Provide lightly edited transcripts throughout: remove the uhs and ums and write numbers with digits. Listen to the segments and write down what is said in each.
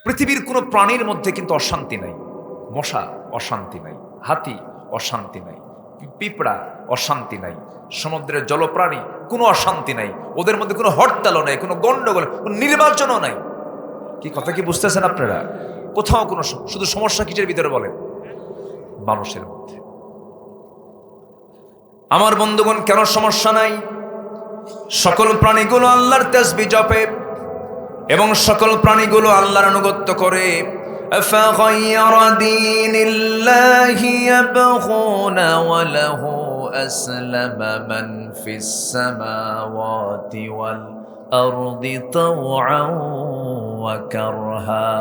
পৃথিবীর কোনো প্রাণীর মধ্যে কিন্তু অশান্তি নাই। মশা অশান্তি নাই, হাতি অশান্তি নাই, পিঁপড়া অশান্তি নাই, সমুদ্রের জলপ্রাণী কোনো অশান্তি নাই, ওদের মধ্যে কোনো হরতালও নাই, কোনো গন্ডগোল, কোনো নির্বাচনও নাই। কি কথা কি বুঝতেছেন আপনারা? কোথাও কোনো শুধু সমস্যা কিসের ভিতরে বলেন? মানুষের মধ্যে। আমার বন্ধুগণ, কেন সমস্যা নাই? সকল প্রাণীগুলো আল্লাহর তাসবিহ জপে এবং সকল প্রাণীগুলো আল্লাহর আনুগত্য করে। أفغير دين الله يبغون وله أسلم من في السماوات والأرض طوعا وكرها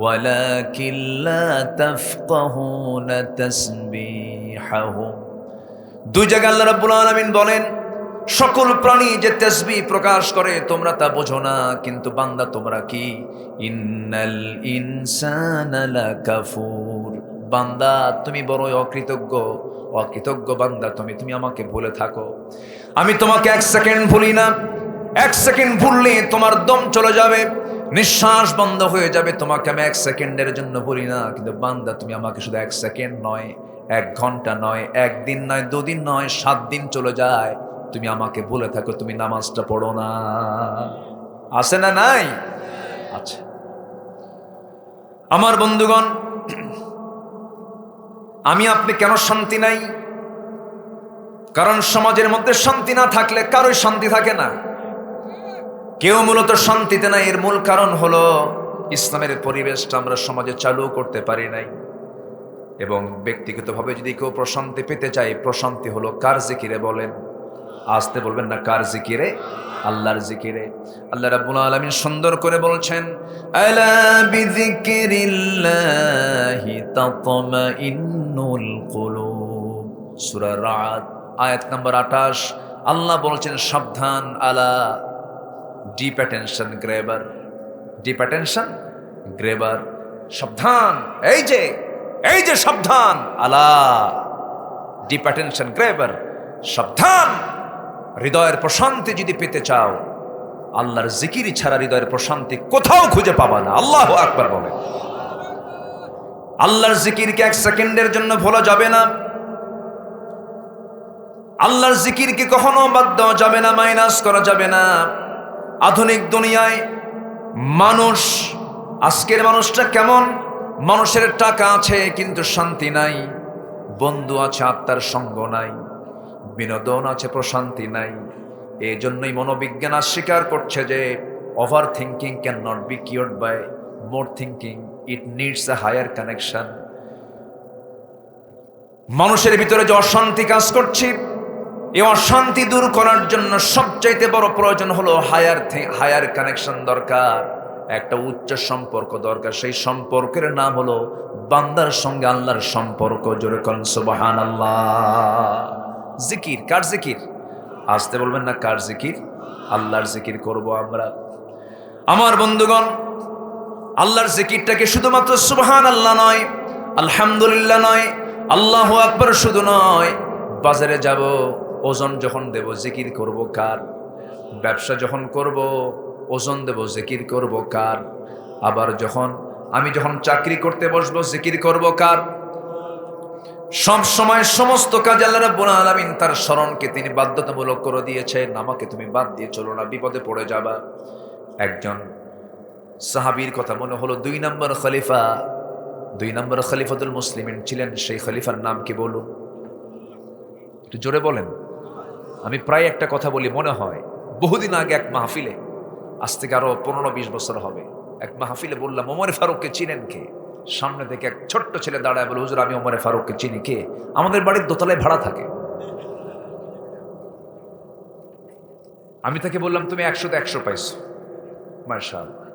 ولكن لا تفقهون تسبيحهم। দুই জায়গায় আল্লাহ রাব্বুল আলামিন বলেন, সকল প্রাণী যে তাসবিহ প্রকাশ করে তোমরা তা বোঝো না, কিন্তু বান্দা তোমরা কি? ইন্নাল ইনসানা লাকাফুর, বান্দা তুমি বড় অকৃতজ্ঞ বান্দা, তুমি আমাকে ভুলে থাকো। আমি তোমাকে এক সেকেন্ড ভুলি না। এক সেকেন্ড ভুললে তোমার দম চলে যাবে, নিঃশ্বাস বন্ধ হয়ে যাবে। তোমাকে আমি এক সেকেন্ডের জন্য ভুলি না, কিন্তু বান্দা তুমি আমাকে শুধু এক সেকেন্ড নয়, এক ঘন্টা নয়, একদিন নয়, দুদিন নয়, 7 দিন চলে যায়, তুমি আমাকে ভুলে থাকো, তুমি নামাজটা পড়ো না। আছে না নাই? আচ্ছা আমার বন্ধুগণ, আমি আপনি কেন শান্তি নাই? কারণ সমাজের মধ্যে শান্তি না থাকলে কারোই শান্তি থাকে না। কেউ মূলত শান্তিতে নাই। এর মূল কারণ হলো ইসলামের পরিবেশটা আমরা সমাজে চালু করতে পারি নাই। এবং ব্যক্তিগতভাবে যদি কেউ প্রশান্তি পেতে চায়, প্রশান্তি হলো কার জিকিরে? বলেন, আসতে বলবেন না, কার জিকিরে? আল্লাহর জিকিরে। আল্লাহ রাব্বুল আলামিন সুন্দর করে বলছেন, আলা বিযিকরিল্লাহি তাতমাইন্নুল কুলুব, সূরা রাদ আয়াত নম্বর 28। আল্লাহ বলছেন, সাবধান, আলা, ডিপ অ্যাটেনশন গ্রেবার, ডিপ অ্যাটেনশন গ্রেবার, সাবধান, এই যে সাবধান, আলা, ডিপ অ্যাটেনশন গ্রেবার, সাবধান। হৃদয়ের প্রশান্তি যদি পেতে চাও, আল্লাহর জিকির ছাড়া হৃদয়ের প্রশান্তি কোথাও খুঁজে পাবা না। আল্লাহু আকবার বলে। আল্লাহর জিকিরকে এক সেকেন্ডের জন্য ভোলা যাবে না। আল্লাহর জিকিরকে কখনো বাদ দেওয়া যাবে না, মাইনাস করা যাবে না। আধুনিক দুনিয়ায় মানুষ, আজকের মানুষটা কেমন? মানুষের টাকা আছে কিন্তু শান্তি নাই, বন্ধু আছে আত্মার সঙ্গ নাই, বিনোদন আছে প্রশান্তি নাই। এই জন্যই মনোবিজ্ঞান স্বীকার করছে যে over thinking can not be cured by more thinking, it needs a higher connection. মানুষের ভিতরে যে অশান্তি কাজ করছে, এই অশান্তি দূর করার জন্য সবচাইতে বড় প্রয়োজন হলো হায়ার কানেকশন দরকার, একটা উচ্চ সম্পর্ক দরকার। সেই সম্পর্কের নাম হলো বান্দার সঙ্গে আল্লাহর সম্পর্ক। জোরে কোন সুবহানাল্লাহ। জিকির, কার জিকির? আসতে বলবেন না, কার জিকির? আল্লাহর জিকির করব আমরা। আমার বন্ধুগণ, আল্লাহর জিকিরটাকে শুধুমাত্র সুবহানাল্লাহ নয়, আলহামদুলিল্লাহ নয়, আল্লাহু আকবার শুধু নয়, বাজারে যাব, ওজন যখন দেব, জিকির করব কার? ব্যবসা যখন করব, ওজন দেব, জিকির করব কার? আবার আমি যখন চাকরি করতে বসবো, জিকির করব কার? সব সময় সমস্ত কাজে আল্লাহ রাব্বুল আলামিন তার স্মরণকে তিনি বাধ্যতামূলক করে দিয়েছেন। আমাকে তুমি বাদ দিয়ে চলো না, বিপদে পড়ে যাবা। একজন সাহাবীর কথা মনে হলো, 2 নম্বর খলিফাতুল মুসলিমিন ছিলেন। সেই খলিফার নাম কি বলুন? একটু জোরে বলেন। আমি প্রায় একটা কথা বলি, মনে হয় বহুদিন আগে এক মাহফিলে, আজ থেকে আরো 15-20 বছর হবে, এক মাহফিলে বললাম, ওমর ফারুককে চিনেন কে? সামনে থেকে এক ছোট্ট ছেলে দাঁড়ায় বলে, হুজুর আমি ওমর ফারুককে চিনি। কে? আমাদের বাড়ির দোতলায় ভাড়া থাকে। আমি তাকে বললাম, তুমি 100-তে 100 পাইছো, মাশাআল্লাহ।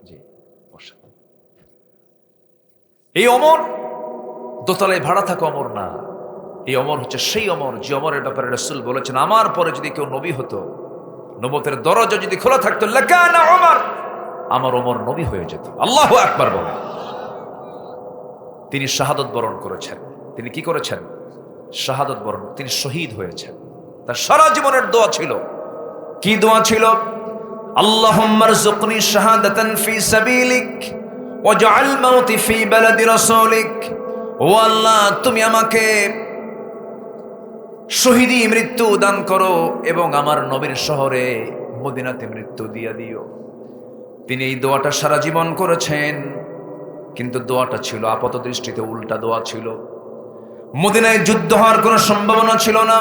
জি, এই ওমর দোতলায় ভাড়া থাকা ওমর না, এই ওমর হচ্ছে সেই ওমর যে ওমরের ব্যাপারে রাসূল বলেছেন, আমার পরে যদি কেউ নবী হতো, নবুয়তের দরজা যদি খোলা থাকতো, লাকানা ওমর, আমার ওমর নবী হয়ে যেত। আল্লাহু আকবার বলে। তিনি শাহাদাত বরণ করেছেন। তিনি কি করেছেন? শাহাদাত বরণ, তিনি শহীদ হয়েছেন। তার সারা জীবনের দোয়া ছিল। কি দোয়া ছিল? আল্লাহুম্মা রযুকনি শাহাদাতান ফি সাবিলিক ওয়াজআল মাউতি ফি বালাদি রাসূলিক। ও আল্লাহ, তুমি আমাকে শহীদি মৃত্যু দান করো এবং আমার নবীর শহরে মদিনাতে মৃত্যু দিয়ে দিও। তিনি এই দোয়াটা সারা জীবন করেছেন, কিন্তু দোয়াটা ছিল আপাত দৃষ্টিতে উল্টা দোয়া ছিল। মদিনায় যুদ্ধ হওয়ার কোনো সম্ভাবনা ছিল না,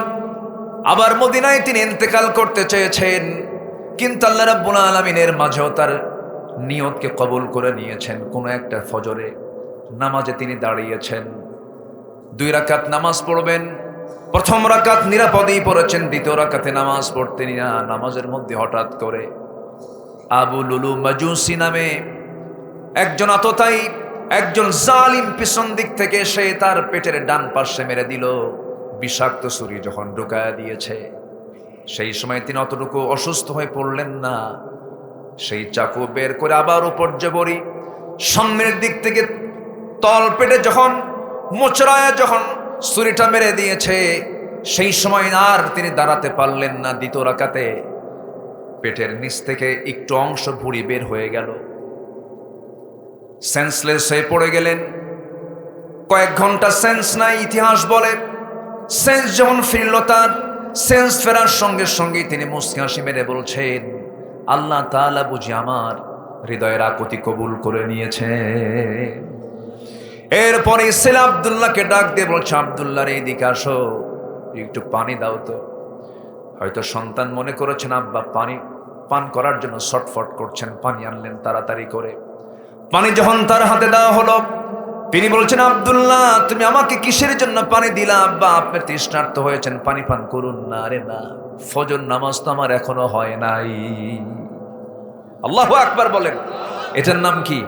আবার মদিনায় তিনি ইন্তেকাল করতে চেয়েছেন, কিন্তু আল্লাহ রাব্বুল আলামিনের মাঝেও তার নিয়তকে কবুল করে নিয়েছেন। কোনো একটা ফজরে নামাজে তিনি দাঁড়িয়েছেন, 2 রাকাত নামাজ পড়বেন। প্রথম রাকাত নিরাপদেই পড়েছেন, দ্বিতীয় রাকাতে নামাজ পড়তেন না। নামাজের মধ্যে হঠাৎ করে আবু লুলু মাজুসি নামে একজন আততায়ী, একজন জালিম পিছন দিক থেকে এসে তার পেটের ডান পাশে মেরে দিল। বিষাক্ত ছুরি যখন ঢুকায়া দিয়েছে, সেই সময় তিনি অতটুকু অসুস্থ হয়ে পড়লেন না। সেই চাকু বের করে আবার উপর জবরি সামনের দিক থেকে তল পেটে যখন মোচড়ায় যখন ছুরিটা মেরে দিয়েছে, সেই সময় আর তিনি দাঁড়াতে পারলেন না। দ্বিতীয় রাকাতে পেটের নিচ থেকে একটু অংশ ভুঁড়ি বের হয়ে গেল, সেন্সলেস হয়ে পড়ে গেলেন। কয়েক ঘন্টা সেন্স নাই। ইতিহাস বলে সেন্স যখন ফিরল, তার সেন্স ফেরার সঙ্গে সঙ্গে তিনি মুস্কি হাসি মেরে বলছেন, আল্লাহ তাআলা বুঝি আমার হৃদয়ের আকুতি কবুল করে নিয়েছে। এরপরে ছেলে আব্দুল্লাহকে ডাক দিয়ে বলছে, আব্দুল্লাহ রে এদিকে আসো, একটু পানি দাও তো। হয়তো সন্তান মনে করেছেন আব্বা পানি পান করার জন্য ছটফট করছেন, পানি আনলেন তাড়াতাড়ি করে। পানি যখন তার হাতে দেওয়া হলো, তিনি বলছেন, আব্দুল্লাহ তুমি আমাকে কিসের জন্য পানি দিলা? আব্বা আপনি তৃষ্ণার্ত হয়েছেন, পানি পান করুন না। আরে না, ফজর নামাজ তো আমার এখনো হয় নাই। আল্লাহু আকবার বলেন। এটার নাম কি?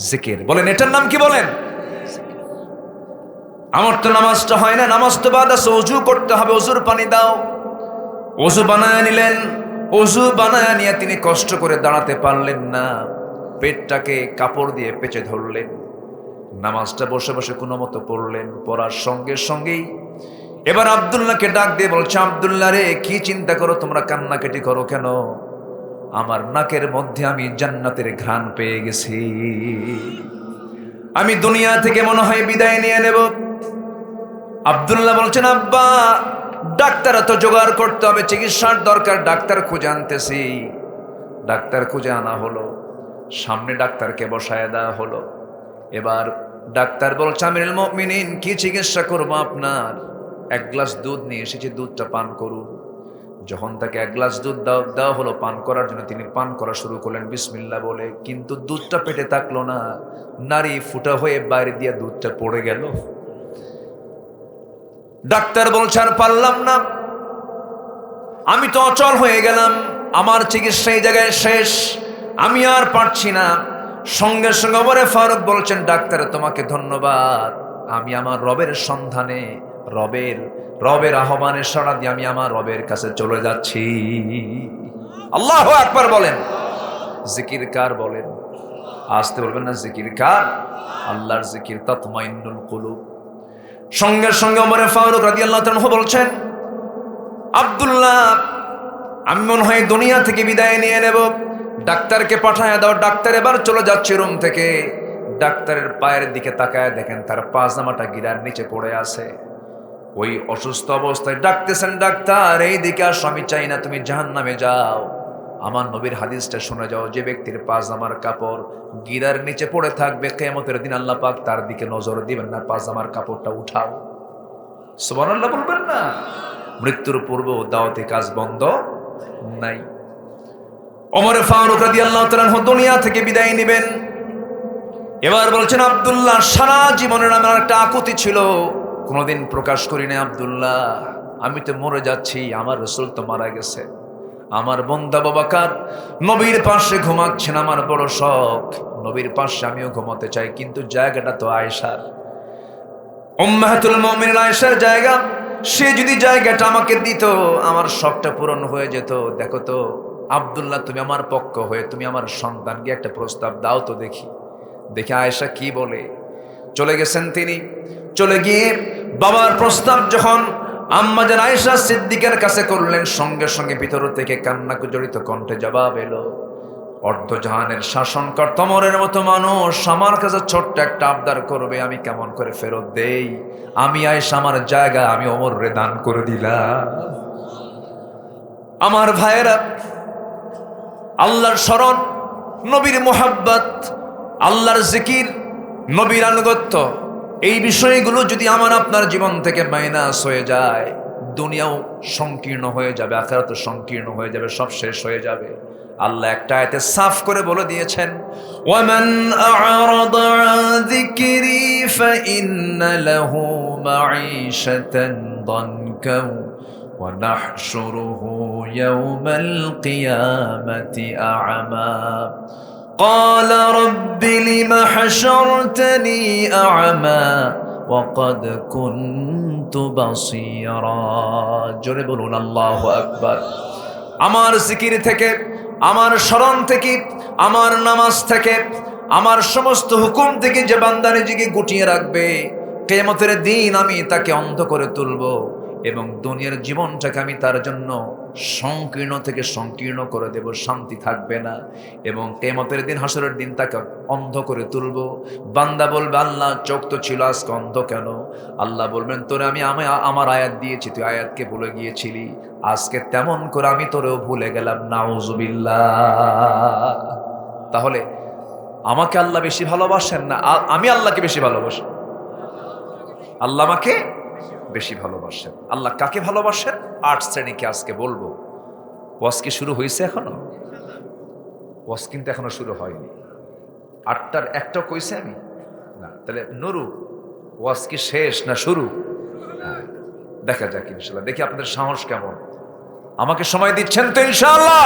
জিকির। বলেন এটার নাম কি? বলেন। আমার তো নামাজটা হয় না, নামাজ তো বাদ আছে, ওযু করতে হবে, ওযুর পানি দাও। ওযু বানায় নিলেন। ওযু বানায় নিয়ে তিনি কষ্ট করে দাঁড়াতে পারলেন না, পেটটাকে কাপড় দিয়ে পেঁচে ধরলেন। নামাজটা বসে বসে কোনো মতো পড়লেন। পড়ার সঙ্গে সঙ্গেই এবার আব্দুল্লাহকে ডাক দিয়ে বলছে, আব্দুল্লাহ রে কি চিন্তা করো তোমরা, কান্নাকাটি করো কেন? আমার নাকের মধ্যে আমি জান্নাতের ঘ্রাণ পেয়ে গেছি। আমি দুনিয়া থেকে মনে হয় বিদায় নিয়ে নেব। আব্দুল্লাহ বলছেন, আব্বা ডাক্তার তো জোগাড় করতে হবে, চিকিৎসার দরকার, ডাক্তার খুঁজে আনতেছি। ডাক্তার খুঁজে আনা হলো, সামনে ডাক্তারকে বসায় দেওয়া হলো। এবার ডাক্তার বলছে, আমিরুল মুমিনিন কি চিকিৎসা করবো আপনার? 1 গ্লাস দুধ নিয়ে এসেছি, দুধটা পান করুন। যখন তাকে 1 গ্লাস দুধ দেওয়া হলো পান করার জন্য, তিনি পান করা শুরু করলেন বিসমিল্লাহ বলে, কিন্তু দুধটা পেটে থাকলো না, নারী ফুটা হয়ে বাইরে দিয়ে দুধটা পড়ে গেল। ডাক্তার বলছে, আর পারলাম না, আমি তো অচল হয়ে গেলাম, আমার চিকিৎসা এই জায়গায় শেষ, আমি আর পারছি না। সঙ্গে সঙ্গে ওমরে ফারুক বলছেন, ডাক্তার তোমাকে ধন্যবাদ, আমি আমার রবের সন্ধানে, রবের আহ্বানে সাড়া দিয়ে আমি আমার রবের কাছে চলে যাচ্ছি। আল্লাহু আকবার বলেন। জিকির কার? বলেন আসতে বলবেন না, জিকির কার? আল্লাহর জিকির, তাতমাইন্নুল কুলুব। সঙ্গে সঙ্গে ওমরে ফারুক রাদিয়াল্লাহু তাআলা বলছেন, আব্দুল্লাহ আমি মনে হয় দুনিয়া থেকে বিদায় নিয়ে নেব, ডাক্তারকে পাঠায় দাও। ডাক্তার এবার চলে যাচ্ছে রুম থেকে। ডাক্তারের পায়ের দিকে তাকায় দেখেন তার পাজামাটা গিরার নিচে পড়ে আছে। ওই অসুস্থ অবস্থায় ডাকতেছেন, ডাক্তার এই দিকে আসো, আমি চাই না তুমি জাহান্নামে যাও। আমার নবীর হাদিসটা শুনে যাও, যে ব্যক্তির পাজামার কাপড় গিরার নিচে পড়ে থাকবে, কিয়ামতের দিন আল্লাহ পাক তার দিকে নজর দিবেন না, পাজামার কাপড়টা উঠাও। সুবহানাল্লাহ বলবেন না? মৃত্যুর পূর্ব দাওয়াতি কাজ বন্ধ নাই। ওমরে ফারুক রাদিয়াল্লাহু তাআলা দুনিয়া থেকে বিদায় নেবেন। এবার বলছেন, আব্দুল্লাহ সারা জীবনের আমার একটা আকুতি ছিল, কোনোদিন প্রকাশ করি না। আব্দুল্লাহ আমি তো মরে যাচ্ছি, আমার রাসূল তো মারা গেছে, আমার বান্দা বাবাকার নবীর পাশে ঘুমাচ্ছেন, আমার বড় শখ, নবীর পাশে আমিও ঘুমাতে চাই, কিন্তু জায়গাটা তো আয়েশার, উম্মাহাতুল মুমিনিন আয়েশার জায়গা। সে যদি জায়গাটা আমাকে দিত, আমার শখটা পূরণ হয়ে যেত। দেখো তো আব্দুল্লাহ, তুমি আমার পক্ষ হয়ে তুমি আমার সন্তানকে একটা প্রস্তাব দাও তো দেখি। দেখে আয়েশা কি বলে। চলে গেছেন তিনি। চলে গিয়ে বাবার প্রস্তাব যখন আম্মা জান আয়েশা সিদ্দিকের কাছে করলেন, সঙ্গে সঙ্গে ভিতর থেকে কান্নাকে জড়িত কণ্ঠে জবাব এলো, অর্ধজাহানের শাসনকর্তা ওমরের মতো মানুষ আমার কাছে ছোট্ট একটা আবদার করবে, আমি কেমন করে ফেরত দেই? আমি আয়েশা আমার জায়গা আমি ওমরে দান করে দিলাম। আমার ভাইয়েরা, আল্লাহর শরণ, নবীর মোহাব্বত, আল্লাহর জিকির, নবীর আনুগত্য, এই বিষয়গুলো যদি আমার আপনার জীবন থেকে মাইনাস হয়ে যায়, দুনিয়াও সংকীর্ণ হয়ে যাবে, আখিরাতও সংকীর্ণ হয়ে যাবে, সব শেষ হয়ে যাবে। আল্লাহ একটা আয়াতে সাফ করে বলে দিয়েছেন, ওয়ামান আ'রাদা আন যিকরি ফাইন্না লাহু মাঈশাতান দানকা ওয়া নাহশুরুহু ইয়াওমাল কিয়ামাতি আ'মা قال رب لم حشرتني أعمى وقد كنت بصيرا জোরে বলুন আল্লাহু আকবার। আমার জিকির থেকে, আমার স্মরণ থেকে, আমার নামাজ থেকে, আমার সমস্ত হুকুম থেকে যে বান্দা নিজেকে গুটিয়ে রাখবে, কিয়ামতের দিন আমি তাকে অন্ধ করে তুলব এবং দুনিয়ার জীবনটাকে আমি তার জন্য সংকীর্ণ থেকে সংকীর্ণ করে দেব, শান্তি থাকবে না। এবং কিয়ামতের দিন, হাসরের দিন তাকে অন্ধ করে তুলব। বান্দা বলবে, আল্লাহ চোখ তো ছিল, আজকে অন্ধ কেন? আল্লাহ বলবেন, তোরে আমি আমার আয়াত দিয়েছি, তুই আয়াতকে ভুলে গিয়েছিলি, আজকে তেমন করে আমি তোরেও ভুলে গেলাম। নাউজুবিল্লাহ। তাহলে আমাকে আল্লাহ বেশি ভালোবাসেন না আমি আল্লাহকে বেশি ভালোবাসি? আল্লাহ আমাকে বেশি ভালোবাসেন। আল্লাহ কাকে ভালোবাসেন? 8 শ্রেণীকে আজকে বলবো। ওয়াজ কি শুরু হয়েছে এখনো? ওয়াজ কিন্তু এখনো শুরু হয়নি। 8টার একটা কইছে আমি না, তাহলে নুরু ওয়াজ কি শেষ না শুরু? দেখা যাক ইনশাআল্লাহ। দেখি আপনাদের সাহস কেমন। আমাকে সময় দিচ্ছেন তো ইনশাআল্লাহ?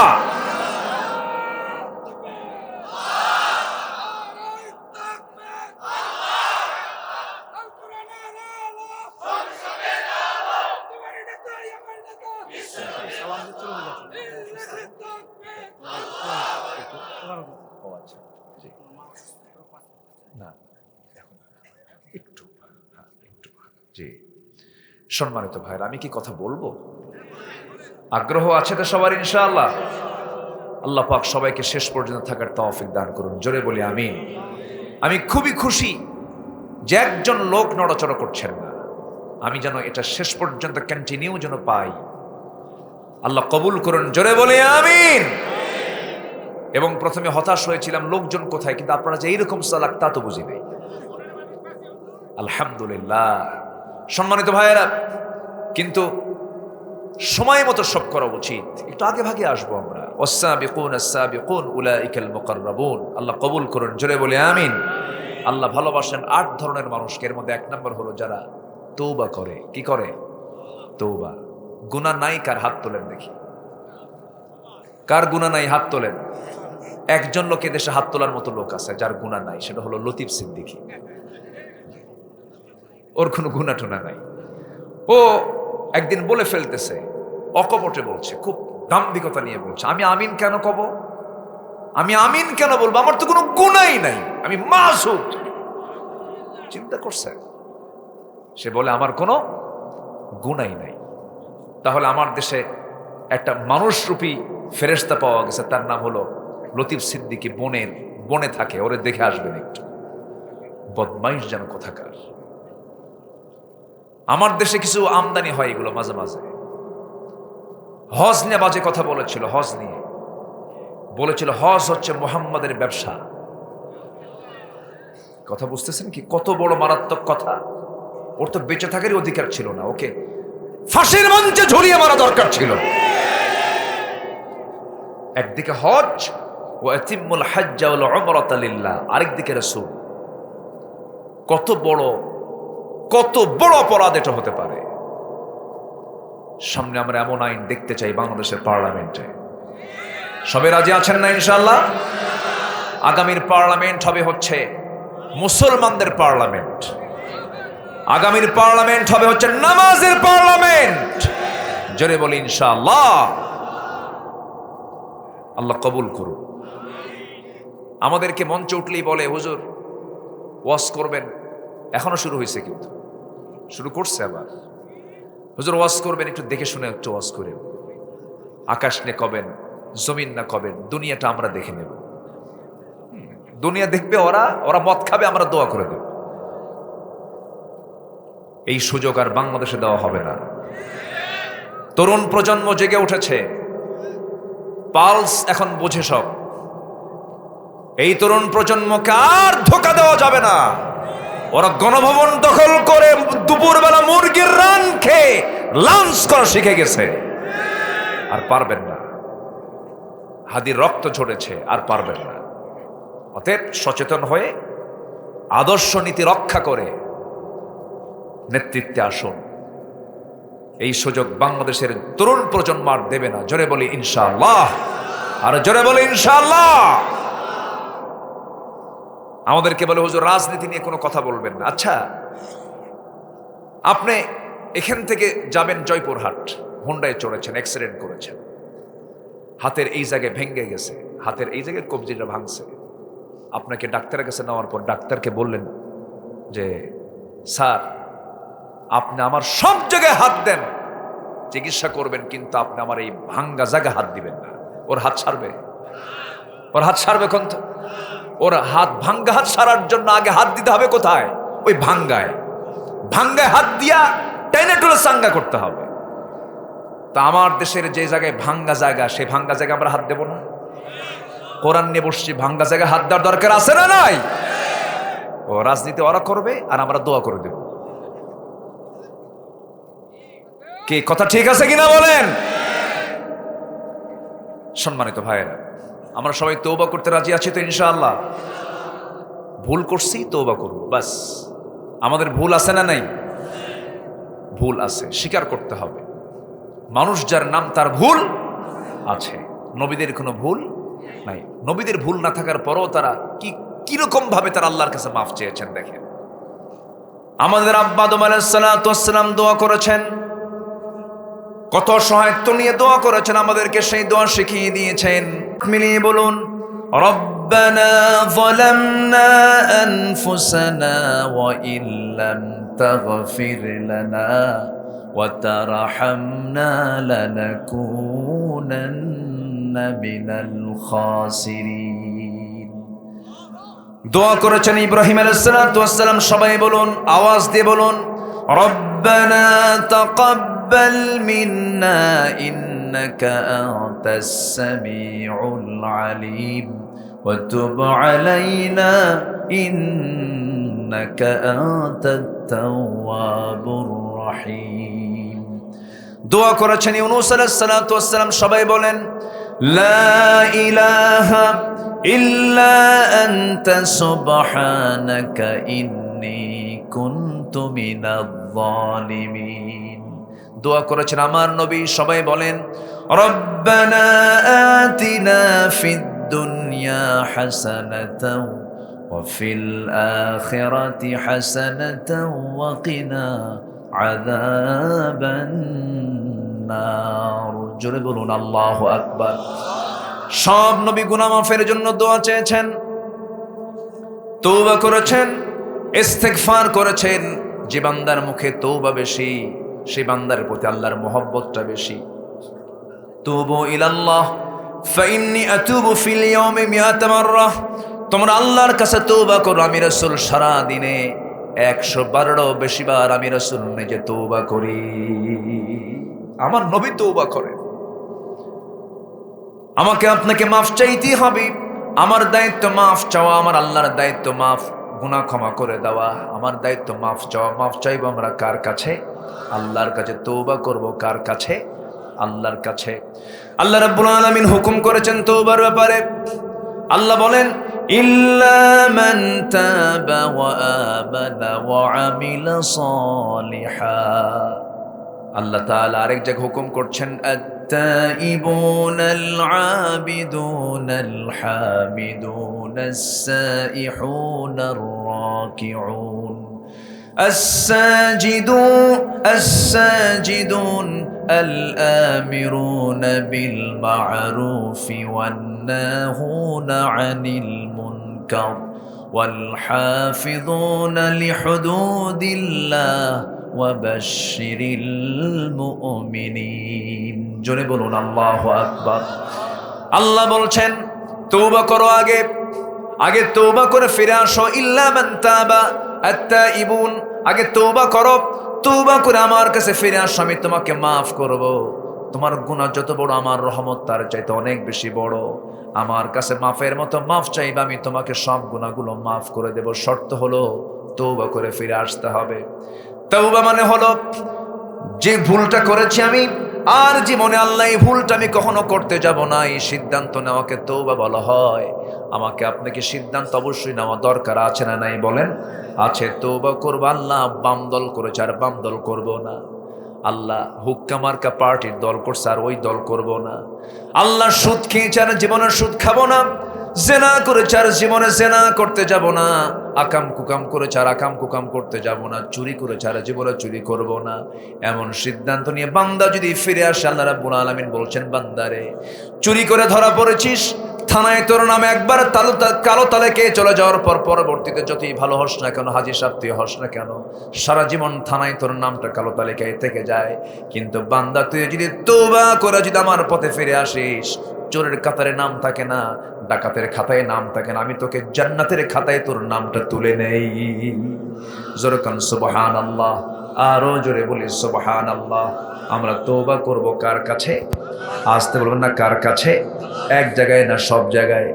জি, সম্মানিত ভাইরা, আমি কি কথা বলবো? আগ্রহ আছে তো সবার ইনশাআল্লাহ? আল্লাহ পাক সবাইকে শেষ পর্যন্ত থাকার তৌফিক দান করুন। জোরে বলি আমিন। আমি খুবই খুশি যে একজন লোক নড়াচড়া করছেন না। আমি যেন এটা শেষ পর্যন্ত কন্টিনিউ যেন পাই। আল্লাহ কবুল করুন। জোরে বলি আমিন। এবং প্রথমে হতাশ হয়েছিলাম, লোকজন কোথায়, কিন্তু আপনারা যে এইরকম সালাক তা তো বুঝি নাই। আলহামদুলিল্লাহ। সম্মানিত ভাইয়েরা, কিন্তু সময় মতো সব করা উচিত। একটু আগে ভাগে আসবো আমরা। ওয়াস-সাবিকুন আস-সাবিকুন উলাইকাল মুকাররাবুন। আল্লাহ কবুল করুন। জোরে বলি আমিন। আল্লাহ ভালোবাসেন 8 ধরনের মানুষকে। এর মধ্যে 1 নম্বর হলো যারা তওবা করে। কি করে? তওবা। গুনাহ নাই কার? হাত তোলেন দেখি। কার গুনাহ নাই? হাত তোলেন। একজন লোকে দেশে হাত তোলার মতো লোক আছে যার গুনাহ নাই, সেটা হলো লতিফ সিদ্দিকী। ওর কোনো গুনাহ টুনা নাই। ও একদিন বলে ফেলতেছে, অকপটে বলছে, খুব দাম্ভিকতা নিয়ে বলছে, আমি আমিন কেন কব? আমি আমিন কেন বলবো? আমার তো কোনো গুনাহই নাই, আমি মাসুম। চিন্তা করছে, সে বলে আমার কোনো গুনাহই নাই। তাহলে আমার দেশে একটা মানুষরূপী ফেরেশতা পাওয়া গেছে, তার নাম হলো লতিফ সিদ্দিকী। বনে থাকে, ওরে দেখে আসবেন একটু। বদমাইশ যেন কোথাকার। আমার দেশে কিছু আমদানি হয় এগুলো মাঝে মাঝে। হজ নিয়ে বাজে কথা বলেছিল। হজ নিয়ে বলেছিল হজ হচ্ছে মুহাম্মাদের ব্যবসা। কথা বুঝতেছেন কি? কত বড় মারাত্মক কথা। ওর তো বেঁচে থাকারই অধিকার ছিল না, ওকে ফাঁসির মঞ্চে ঝুলিয়ে মারা দরকার ছিল। একদিকে হজ, ওয়া আতিম্মুল হাজ্জা ওয়াল উমরাতা লিল্লাহ, আরেকদিকে রাসূল। কত বড় অপরাধ এটা হতে পারে। সামনে আমরা এমন আইন দেখতে চাই বাংলাদেশের পার্লামেন্টে। সবে রাজি আছেন না ইনশাআল্লাহ? আগামীর পার্লামেন্ট হবে হচ্ছে মুসলমানদের পার্লামেন্ট। আগামীর পার্লামেন্ট হবে হচ্ছে নামাজের পার্লামেন্ট। জোরে বলি ইনশাআল্লাহ। আল্লাহ কবুল করুন। আমাদেরকে মঞ্চে উঠলেই বলে, হুজুর ওয়াজ করবেন। এখনো শুরু হয়েছে, কিন্তু শুরু করছে আবার। হুজুর ওয়াজ করবেন, একটু দেখে শুনে একটু ওয়াজ করেন। আকাশ নে কবেন, জমিন না কবেন, দুনিয়াটা আমরা দেখে নেব। দুনিয়া দেখবে, ওরা মদ খাবে, আমরা দোয়া করে দেব। এই সুযোগ আর বাংলাদেশে দেওয়া হবে না। তরুণ প্রজন্ম জেগে উঠেছে, পালস এখন বোঝে সব। এই তরুণ প্রজন্মকে আর ধোঁকা দেওয়া যাবে না। ওরা গণভবন দখল করে দুপুরবেলা মুরগির রান খেয়ে লাঞ্চ করা শিখে গেছে, আর পারবেন না। হাদির রক্ত ঝরেছে, আর পারবেন না। অতএব সচেতন হয়ে আদর্শ নীতি রক্ষা করে নেতৃত্বে আসুন। এই সুযোগ বাংলাদেশের তরুণ প্রজন্ম আর দেবে না। জোরে বলি ইনশাআল্লাহ, আর জোরে বলি ইনশাআল্লাহ। আমাদেরকে বলে হুজুর রাজনীতি নিয়ে কোনো কথা বলবেন না। আচ্ছা, আপনি এখান থেকে যাবেন জয়পুরহাট, হোন্ডায় চড়েছেন, অ্যাক্সিডেন্ট করেছেন, হাতের এই জায়গায় ভেঙে গেছে, হাতের এই জায়গায় কবজিটা ভাঙছে। আপনাকে ডাক্তারের কাছে নেওয়ার পর ডাক্তারকে বললেন যে স্যার, আপনি আমার সব জায়গায় হাত দেন, চিকিৎসা করবেন, কিন্তু আপনি আমার এই ভাঙ্গা জায়গায় হাত দিবেন না। ওর হাত ছাড়বে? ওর হাত ছাড়বে কোন? ওর হাত, ভাঙ্গা হাত সারার জন্য আগে হাত দিতে হবে কোথায়? ওই ভাঙ্গায়। ভাঙ্গায় হাত দিয়া টেনে টুলে চাঙ্গা করতে হবে। তা আমার দেশের যে জায়গায় ভাঙ্গা জায়গা, সেই ভাঙ্গা জায়গায় আমরা হাত দেব না? কোরআন নিয়ে বসছি, ভাঙ্গা জায়গায় হাত দেওয়ার দরকার আছে না নাই? ও রাজনীতি ওরা করবে, আর আমরা দোয়া করে দেব। কি কথা ঠিক আছে কিনা বলেন? সম্মানিত ভাইয়েরা, আমরা সবাই তওবা করতে রাজি আছি তো ইনশাআল্লাহ? ভুল করছি, তওবা করব, বাস। আমাদের ভুল আছে না নাই? ভুল আছে, স্বীকার করতে হবে। মানুষ যার নাম তার ভুল আছে, নবীদের কোনো ভুল নাই। নবীদের ভুল না থাকার পরও তারা কিরকম ভাবে তারা আল্লাহর কাছে মাফ চেয়েছেন দেখেন। আমাদের আব্বা আদম আলাইহিস সালাতু ওয়াস সালাম দোয়া করেছেন, কত সহায়ত্ব নিয়ে দোয়া করেছেন, আমাদেরকে সেই দোয়া শিখিয়ে দিয়েছেন। মিলিয়ে বলুন, রব্বানা যালামনা আনফুসানা ওয়া ইল্লাম তাগফির লানা ওয়া তারহামনা লানাকুনান্না মিনাল খাসিরিন। দোয়া করেছেন ইব্রাহিম আলাইহিস সালাতু ওয়াস সালাম। সবাই বলুন, আওয়াজ দিয়ে বলুন, রব্বানা তাকাব্বাল মিন্না ইন্নাকা আনতাস সামিউল আলিম ওয়া তুব আলাইনা ইন্নাকা আনতাত তাওয়াবুর রহিম। দোয়া করেছেন ইউনূস আলাইহিস সালাতু ওয়াস সালাম। সবাই বলেন, লা ইলাহা ইল্লা আনতা সুবহানাকা ইন্নী কুনতু মিনাজ জালিমিন। দোয়া করেছেন আমার নবী। সবাই বলেন, রব্বানা আতিনা ফিদ দুনিয়া হাসানাতাও ওয়া ফিল আখিরাতি হাসানাতাও ওয়া কিনা আযাবান নার। জোরে বলুন আল্লাহু আকবার। সব নবী গুনাহ মাফের জন্য দোয়া চেয়েছেন, তওবা করেছেন, ইস্তেগফার করেছেন। যে বান্দার মুখে তওবা বেশি, সেই বান্দার প্রতি আল্লাহর মহব্বতটা বেশি। তুবু ইলাল্লাহ ফাইন্নী আতুবু ফিল ইয়াউমি মিআতা মাররাহ। তোমরা আল্লাহর কাছে তওবা করো। আমি রাসূল সারা দিনে 112 বেশি বার আমি রাসূল নিজে তওবা করি। আমার নবী তওবা করেন। আমাকে আপনাকে মাফ চাইতেই হবে। আমার দায়িত্ব মাফ চাওয়া, আমার আল্লাহর দায়িত্ব মাফ, গুনাহ ক্ষমা করে দেওয়া। আমার দায়িত্ব মাফ চাওয়া। মাফ চাইবো আমরা কার কাছে? আল্লাহর কাছে। তওবা করব কার কাছে? আল্লাহর কাছে। আল্লাহ রাব্বুল আলামিন হুকুম করেছেন তওবার ব্যাপারে। আল্লাহ বলেন, ইল্লা মান তাবা ওয়া আমানা ওয়া আমিলা সালিহা। আল্লাহ তাআলা আরেক জায়গায় হুকুম করছেন, التائبون العابدون الحامدون السائحون الراكعون الساجدون الآمرون بالمعروف والناهون عن المنكر والحافظون لحدود الله ওয়াবাশশিরিল মুমিনিন। জোরে বলুন আল্লাহু আকবার। আল্লাহ বলছেন তওবা করো, আগে তওবা করে ফিরে আসো। ইল্লা মান তাবা আত-তাইবুন, আগে তওবা করো, তওবা করে আমার কাছে ফিরে আসো, আমি তোমাকে মাফ করব। তোমার গুনাহ যত বড়, আমার রহমত তার চাইতে অনেক বেশি বড়। আমার কাছে মাফের মতো মাফ চাইবে, আমি তোমাকে সব গুনাহগুলো মাফ করে দেব। শর্ত হলো তওবা করে ফিরে আসতে হবে। তওবা মানে হলো যে ভুলটা করেছি আমি, আর জীবনে আল্লাহ এই ভুলটা আমি কখনো করতে যাব না, এই সিদ্ধান্ত নেওয়াকে তওবা বলা হয়। আমাকে আপনাকে সিদ্ধান্ত অবশ্যই নেওয়া দরকার আছে না নাই বলেন? আছে। তওবা করবো, আল্লাহ বাম দল করেছে আর বাম দল করব না। আল্লাহ হুক্কা মার্কা পার্টির দল করছে আর ওই দল করব না। আল্লাহ সুদ খেয়েছে আর জীবনে সুদ খাবো না। জেনা করেছে আর জীবনে জেনা করতে যাব না। আকাম কুকাম করেছে আর আকাম কুকাম করতে যাব না। চুরি করেছে আর জীবনে চুরি করব না। এমন সিদ্ধান্ত নিয়ে বান্দা যদি ফিরে আসে, আল্লাহ রাব্বুল আলামিন বলছেন, বান্দারে চুরি করে ধরা পড়েছিস, থানায় তোর নামে একবার কালো তালেকে চলে যাওয়ার পর পরবর্তীতে যতই ভালো হস না কেন, হাজি সাহেব তুই হস না কেন, সারা জীবন থানায় তোর নামটা কালো তালিকায় থেকে যায়। কিন্তু বান্দা তুই যদি তওবা করে যদি আমার পথে ফিরে আসিস, চোরের কাতারে নাম থাকে না, ডাকাতের খাতায় নাম থাকে না, আমি তোকে জান্নাতের খাতায় তোর নামটা তুলে নেই। জোরে কান সুবহানাল্লাহ, আরো জোরে বলি সুবহানাল্লাহ। আমরা তওবা করব কার কাছে? আসতে বলবেন না, কার কাছে? এক জায়গায় না, সব জায়গায়,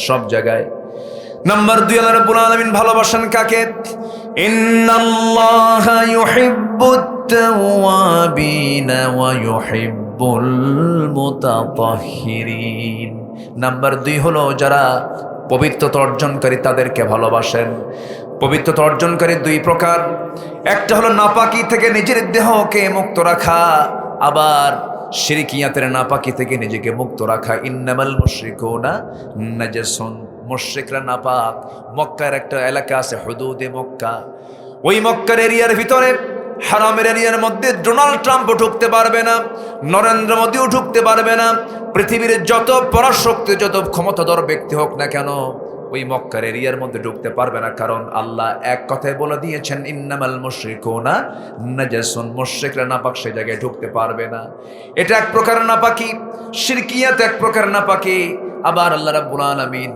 সব জায়গায়। নাম্বার 2, আল্লাহ রাব্বুল আলামিন ভালোবাসেন কাকে? ইন্নাল্লাহা ইউহিব্বুত তাওয়াবিনা ওয়া ইউহিব্বুল মুতাতাহহিরিন। নাম্বার 2 হলো যারা পবিত্রতা অর্জনকারী, তাদেরকে ভালোবাসেন। পবিত্রতা অর্জনকারী 2 প্রকার। একটা হলো নাপাকি থেকে নিজের দেহকে মুক্ত রাখা, আবার শিরকিয়াতের নাপাকি থেকে নিজেকে মুক্ত রাখা। ইন্নামাল মুশরিকুনা নাজাসুন, মুশরিকরা নাপাক। মক্কার একটা এলাকা আছে হুদুদে মক্কা, ওই মক্কার এরিয়ার ভিতরে, হারামের এরিয়ার মধ্যে ডোনাল্ড ট্রাম্পও ঢুকতে পারবে না, নরেন্দ্র মোদীও ঢুকতে পারবে না। পৃথিবীর যত পরাশক্তি, যত ক্ষমতাধর ব্যক্তি হোক না কেন, ওই মক্কার এরিয়ার মধ্যে ঢুকতে পারবে না। কারণ আল্লাহ এক কথায় বলে দিয়েছেন, ইন্নামাল মুশরিকুনা নাজাসুন, মুশরিকরা নাপাক, সেই জায়গায় ঢুকতে পারবে না। এটা এক প্রকার নাপাকি। শিরকিয়াত এক প্রকার নাপাকি। আবার আল্লাহ রাব্বুল আলামিন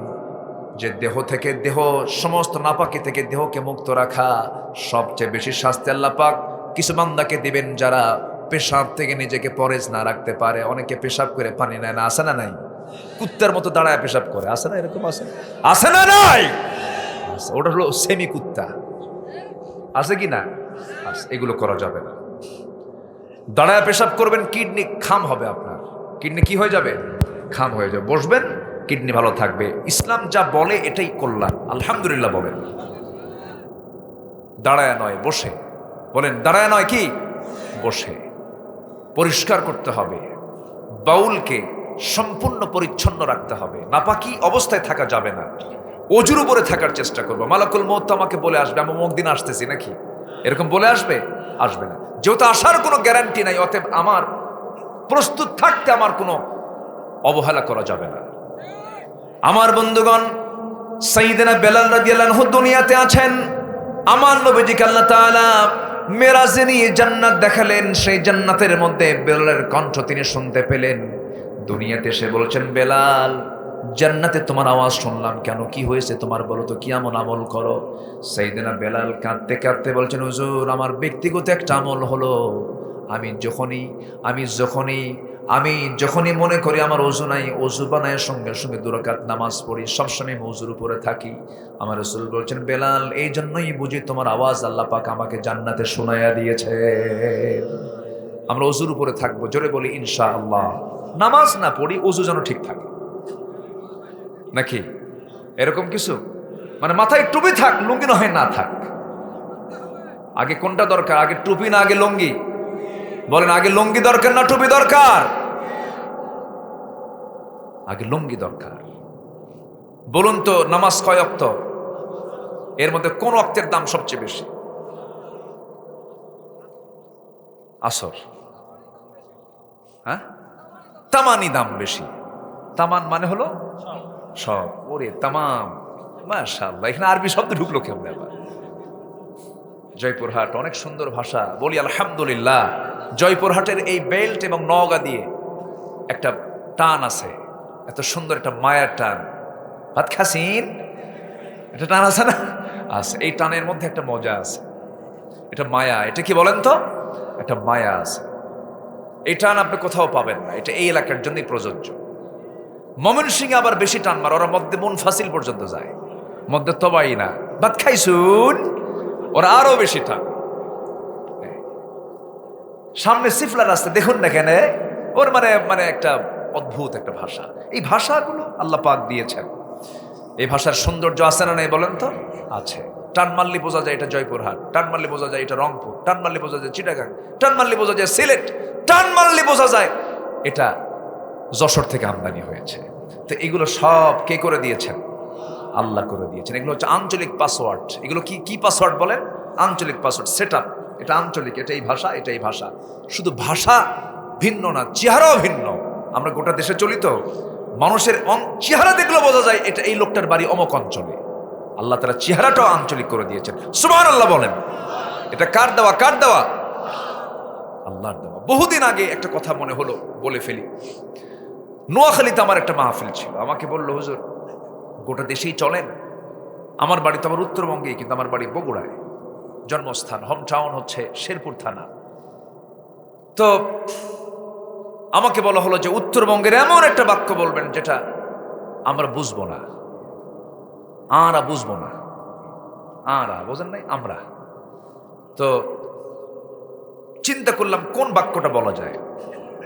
যে দেহ থেকে, দেহ সমস্ত নাপাকি থেকে দেহকে মুক্ত রাখা, সবচেয়ে বেশি শাস্তি আল্লাহ পাক কিছু বান্দাকে দিবেন যারা পেশাব থেকে নিজেকে পরেজ না রাখতে পারে। অনেকে পেশাব করে পানি নেয় না, আসে না নাই? কুত্তার মতো দাঁড়ায় পেশাব করে, আসে না? এরকম আছে, আসে না নাই? ওটা হলো সেমি কুত্তা, আছে কি না? এগুলো করা যাবে না। দাঁড়ায় পেশাব করবেন, কিডনি খাম হবে আপনার। কিডনি কি হয়ে যাবে? খাম হয়ে যাবে। বসবেন, কিডনি ভালো থাকবে। ইসলাম যা বলে এটাই করলাম, আলহামদুলিল্লাহ বলেন। দাঁড়ায় নয়, বসে বলেন। দাঁড়ায় নয়, কি? বসে। পরিষ্কার করতে হবে, বাউলকে সম্পূর্ণ পরিচ্ছন্ন রাখতে হবে, নাপাকি অবস্থায় থাকা যাবে না। অজুর উপরে থাকার চেষ্টা করবো। মালাকুল মউত আমাকে বলে আসবে, আমি অমুক দিন আসতেছি, নাকি এরকম বলে আসবে? আসবে না। যেহেতু আসার কোনো গ্যারান্টি নাই, অতএব আমার প্রস্তুত থাকতে আমার কোনো অবহেলা করা যাবে না। আমার বন্ধুগণ, সাইয়েদনা বেলাল রাদিয়াল্লাহু আনহু দুনিয়াতে আছেন। আমার নবীজিকে আল্লাহ তাআলা মেরাজে নিয়ে জান্নাত দেখালেন। সেই জান্নাতের মধ্যে বেলালের কণ্ঠ তিনি শুনতে পেলেন। দুনিয়াতে এসে বলছেন, বেলাল, জান্নাতে তোমার আওয়াজ শুনলাম কেন? কি হয়েছে তোমার, বলো তো, কি এমন আমল করো? সাইয়েদনা বেলাল কাঁদতে কাঁদতে বলছেন, হুজুর, আমার ব্যক্তিগত একটা আমল হলো, আমি যখনই মনে করি আমার ওযু নাই, ওযু বানায় সঙ্গে সঙ্গে 2 রাকাত নামাজ পড়ি, সবসময় ওযুর উপরে থাকি। আমার রাসূল বলছেন, বেলাল, এই জন্যই বুঝি তোমার আওয়াজ আল্লাহ পাক আমাকে জান্নাতে শোনায়া দিয়েছে। আমরা ওযুর উপরে থাকবো, জোরে বলি ইনশাআল্লাহ। নামাজ না পড়ি, ওযু যেন ঠিক থাকে, নাকি এরকম কিছু? মানে মাথায় টুপি থাক, লুঙ্গি না হয় না থাক। আগে কোনটা দরকার? আগে টুপি না আগে লুঙ্গি? বলেন, আগে লুঙ্গি দরকার না টুপি দরকার? আগে লুঙ্গি দরকার। বলুন তো, নামাজ কয় ওয়াক্ত? এর মধ্যে কোন ওয়াক্তের দাম সবচেয়ে বেশি? আসর। হ্যাঁ, তামানি দাম বেশি। তামান মানে হলো সব। ওরে তামাম, মাশাআল্লাহ। এখানে আরবি শব্দ ঢুকলো কেমন? আবার জয়পুরহাট অনেক সুন্দর ভাষা, বলি আলহামদুলিল্লাহ। জয়পুরহাটের এই বেল্ট এবং নওগাঁ দিয়ে একটা টান আছে, এত সুন্দর একটা মায়ার টান। ভাত খাসিন একটা টান আছে না? আছে। এই টানের মধ্যে একটা মজা আছে, এটা মায়া। এটা কি বলেন তো? একটা মায়া আছে। এই টান আপনি কোথাও পাবেন না, এটা এই এলাকার জন্যই প্রযোজ্য। ময়মনসিংহে আবার বেশি টান মার, ওরা মধ্যে মুনফাসিল পর্যন্ত যায়, মধ্যে তবাই না ভাত খাইছুন, ওরা আরো বেশি টান। সামনে সিফলা রাস্তা দেখুন না কেন, ওর মানে একটা অদ্ভুত একটা ভাষা। এই ভাষাগুলো আল্লাহ পাক দিয়েছেন। এই ভাষার সৌন্দর্য আছে না নাই বলেন তো? আছে। টান মারলে বোঝা যায় এটা জয়পুরহাট, টান মারলে বোঝা যায় এটা রংপুর, টান মারলে বোঝা যায় চিটাগাং, টান মারলে বোঝা যায় সিলেট, টান মারলে বোঝা যায় এটা যশোর থেকে আমদানি হয়েছে। তো এগুলো সব কে করে দিয়েছেন? আল্লাহ করে দিয়েছেন। এগুলো হচ্ছে আঞ্চলিক পাসওয়ার্ড। এগুলো কি কি পাসওয়ার্ড বলেন? আঞ্চলিক পাসওয়ার্ড, সেট আপ। এটা আঞ্চলিক, এটা এই ভাষা, এটা এই ভাষা। শুধু ভাষা ভিন্ন না, চেহারাও ভিন্ন। আমরা গোটা দেশে চলি তো, মানুষের চেহারা দেখলেও বোঝা যায় এটা এই লোকটার বাড়ি অমুক অঞ্চলে। আল্লাহ তাআলা চেহারাটাও আঞ্চলিক করে দিয়েছেন। সুবহানাল্লাহ বলেন। এটা কার দেওয়া? কার দেওয়া? আল্লাহর দেওয়া। বহুদিন আগে একটা কথা মনে হলো, বলে ফেলি। নোয়াখালীতে আমার একটা মাহফিল ছিল। আমাকে বললো, হুজুর গোটা দেশেই চলেন। আমার বাড়ি তো আমার উত্তরবঙ্গেই, কিন্তু আমার বাড়ি বগুড়ায়, জন্মস্থান, হোম টাউন হচ্ছে শেরপুর থানা। তো আমাকে বলা হলো যে উত্তরবঙ্গের এমন একটা বাক্য বলবেন যেটা আমরা বুঝবো না, আরা বুঝবো না। আরা বোঝেন নাই? আমরা তো চিন্তা করলাম কোন বাক্যটা বলা যায়।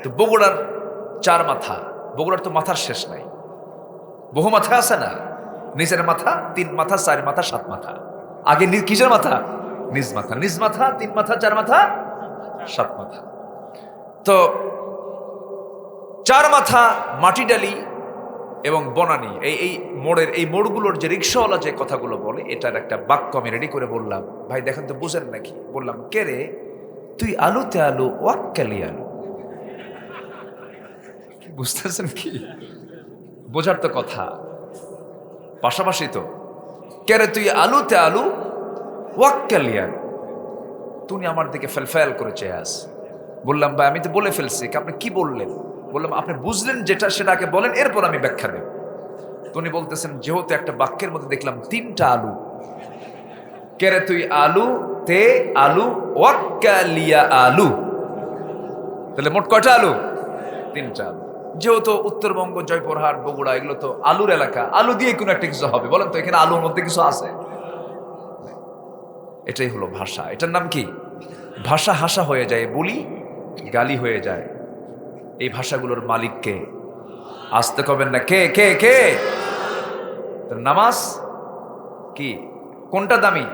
তো বগুড়ার চার মাথা, বগুড়ার তো মাথার শেষ নাই, বহু মাথা আছে না? নিচের মাথা, তিন মাথা, চার মাথা, সাত মাথা। আগে কিসের মাথা? নিজ মাথা। নিজ মাথা, তিন মাথা, চার মাথা, সাত মাথা। তো চার মাথা, মাটিডালি এবং বনানী, এই মোড়ের, এই মোড়গুলোর যে রিক্সাওয়ালা যে কথাগুলো বলে, এটার একটা বাক্য আমি রেডি করে বললাম। ভাই দেখেন তো বুঝেন নাকি? বললাম, কে রে তুই আলুতে আলু ওয়াক্কালি আলু। বুঝতেছেন কি? বোঝার তো কথা, পাশাপাশি তো। কে রে তুই আলুতে আলু ওয়াক্কালি আলু। তুমি আমার দিকে ফেলফেল করে চেয়ে আস। বললাম, ভাই আমি তো বলে ফেলছি। আপনি কি বললেন? বললাম, আপনি বুঝলেন যেটা সেটাকে বলেন, এরপর আমি ব্যাখ্যা দেব। উনি বলতেছেন, যেহেতু একটা বাক্যের মধ্যে দেখলাম তিনটা আলু, কেরে তুই আলু তে আলু ওয়াক্কালিয়া আলু, তাহলে মোট কয়টা আলু? তিনটা আলু। যেহেতু উত্তরবঙ্গ, জয়পুরহাট, বগুড়া এগুলো তো আলুর এলাকা, আলু দিয়ে কোনো একটা কিছু হবে। বলেন তো এখানে আলুর মধ্যে কিছু আছে? এটাই হলো ভাষা। এটার নাম কি? ভাষা। হাসা হয়ে যায়, বলি গালি হয়ে যায়। এই ভাষাগুলোর মালিককে আসতে কবেন না। কে কে কে? নামাজ কি? কোনটা দামি?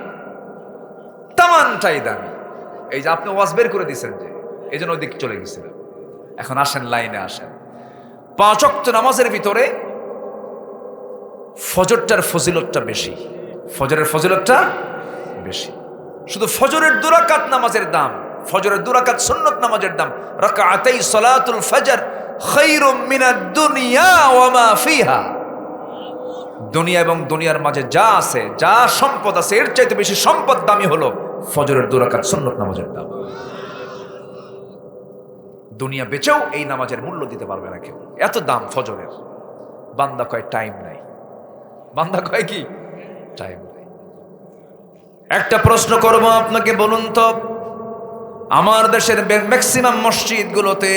তামানটাই দামি। এই যে আপনি ওয়াজ বের করে দিচ্ছেন, যে এই জন্য ওইদিকে চলে গেছিলেন। এখন আসেন, লাইনে আসেন। 5 ওয়াক্ত নামাজের ভিতরে ফজরটার ফজিলতটা বেশি। ফজরের ফজিলতটা বেশি। শুধু ফজরের 2 রাকাত নামাজের দাম, ফজরের 2 রাকাত সুন্নত নামাজের দাম, রাকাতাই সালাতুল ফজর খায়রুম মিনাদ দুনিয়া ওয়া মা ফিহা। দুনিয়া এবং দুনিয়ার মাঝে যা আছে, যা সম্পদ আছে, এর চাইতে বেশি সম্পদ দামি হলো ফজরের 2 রাকাত সুন্নত নামাজের দাম। দুনিয়া বেচেও এই নামাজের মূল্য দিতে পারবে না কেউ, এত দাম ফজরের। বান্দা কয় টাইম নাই, বান্দা কয় কি টাইম নাই। একটা প্রশ্ন করব আপনাকে, বলুন তো আমার দেশের ম্যাক্সিমাম মসজিদগুলোতে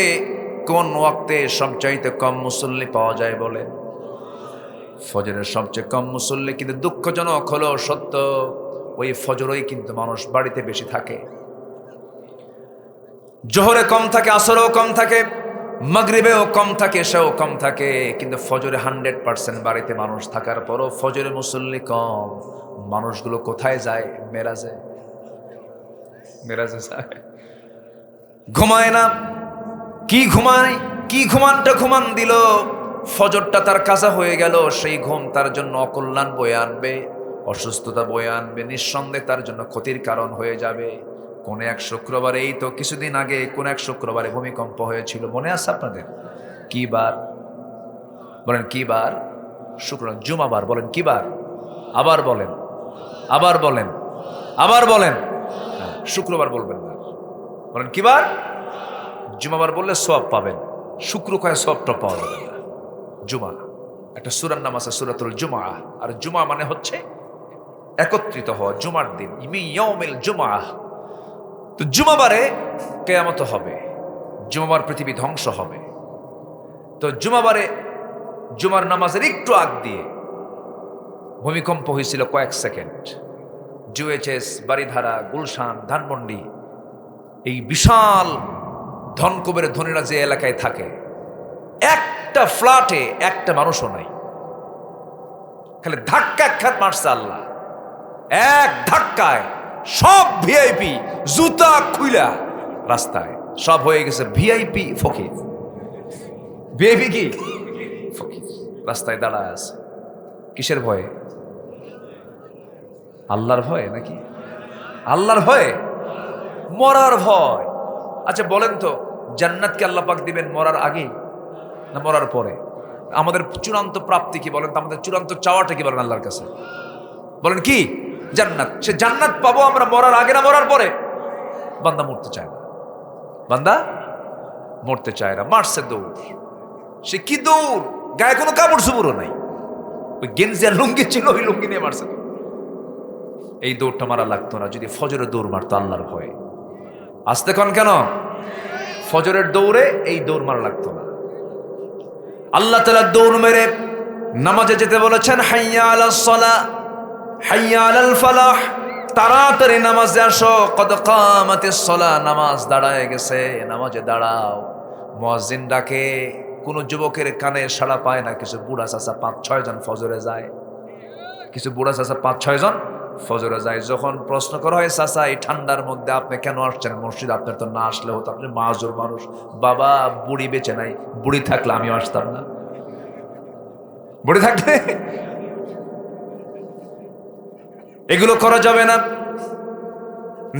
কোন ওয়াক্তে সবচাইতে কম মুসল্লি পাওয়া যায় বলেন? ফজরের সবচেয়ে কম মুসল্লি। কিন্তু দুঃখজনক হলো সত্য, ওই ফজরই কিন্তু মানুষ বাড়িতে বেশি থাকে। জোহরে কম থাকে, আসরেও কম থাকে, মাগরিবেও কম থাকে, এশাও কম থাকে। কিন্তু ফজরে 100% বাড়িতে মানুষ থাকার পরও ফজরে মুসল্লি কম। মানুষগুলো কোথায় যায়? মেরাজে। মেরাজে যায়, ঘুমায় না। কি ঘুমায়? কি ঘুমান দিল, ফজরটা তার কাজা হয়ে গেল। সেই ঘুম তার জন্য অকল্যাণ বয়ে আনবে, অসুস্থতা বয়ে আনবে, নিঃসন্দেহে তার জন্য ক্ষতির কারণ হয়ে যাবে। কোন এক শুক্রবারে, এই তো কিছুদিন আগে কোন এক শুক্রবারে ভূমিকম্প হয়েছিল, মনে আছে আপনাদের? কি বার বলেন? কি বার? শুক্রবার, জুমাবার। বলেন কি বার? আবার বলেন, আবার বলেন, আবার বলেন। শুক্রবার বলবেন না। বলেন কি বার? জুমাবার বললে সওয়াব পাবেন, শুক্র কয়ে সওয়াবটা পাওয়া যাবে না। জুমা একটা সূরার নাম আছে, সূরাতুল জুমা। আর জুমা মানে হচ্ছে একত্রিত হওয়া, জুমার দিন, ইয়াউমিল জুমা। তো জুমাবারে কিয়ামত হবে, জুমাবার পৃথিবী ধ্বংস হবে। তো জুমাবারে জুমার নামাজের একটু আগ দিয়ে ভূমিকম্প হয়েছিল কয়েক সেকেন্ড। জুএচএস, বারিধারা, গুলশান, ধানমন্ডি, এই বিশাল ধনকুবের ধনীরা যে এলাকায় থাকে, একটা ফ্ল্যাটে একটা মানুষও নাই। খালি ধাক্কা খাত মারছে আল্লাহ, এক ধাক্কায় সব ভিআইপি জুতা খুইলা রাস্তায়, সব হয়ে গেছে ভিআইপি ফকির। ভিআইপি কি ফকির, রাস্তায় দাঁড়ায় আছে। কিসের ভয়ে? আল্লাহর ভয়ে নাকি? আল্লাহর ভয়ে, মরার ভয়। আচ্ছা বলেন তো, জান্নাতকে আল্লাহ পাক দিবেন মরার আগে না মরার পরে? আমাদের চূড়ান্ত প্রাপ্তি কি বলেন তো? আমাদের চূড়ান্ত চাওয়াটা কি বলেন আল্লাহর কাছে? বলেন কি? জান্নাত। সে জান্নাত পাবো আমরা মরার আগে না মরার পরে? বান্দা মরতে চায় না, বান্দা মরতে চায় না, মারছে দৌড়। সে কি দৌড়, গায়ে কোনো কাপড় চুপড়ও নাই, ওই গেঞ্জি আর লুঙ্গি ছিল, ওই লুঙ্গি নিয়ে মারছে। এই দৌড়টা মারা লাগতো না যদি ফজরের দৌড় মারতো আল্লাহর ভয়ে। আসতে কন কেন? ফজরের দৌড়ে এই দৌড় মারা লাগতো না। আল্লাহ তাআলা দৌড় মেরে নামাজে যেতে বলেছেন, হাইয়া আলাস সালাহ হাইয়া আলাল ফালাহ, তাড়াতাড়ি নামাজে আসো, কদ কামাতিস সালাহ, নামাজ দাঁড়ায় গেছে, নামাজে দাঁড়াও। মুয়াজ্জিন ডাকে, কোন যুবকের কানে সাড়া পায় না। কিছু বুড়া চাচা 5-6 জন ফজরে যায়, কিছু বুড়া চাচা 5-6 জন ফজরে যায়। যখন প্রশ্ন করা হয়, চাচা এই ঠান্ডার মধ্যে আপনি কেন আসছেন মসজিদ? আপনার তো না আসলে হতো, আপনি মাহুর মানুষ। বাবা বুড়ি বেঁচে নাই, বুড়ি থাকলে আমি আসতাম না, বুড়ি থাকলে। এগুলো করা যাবে না।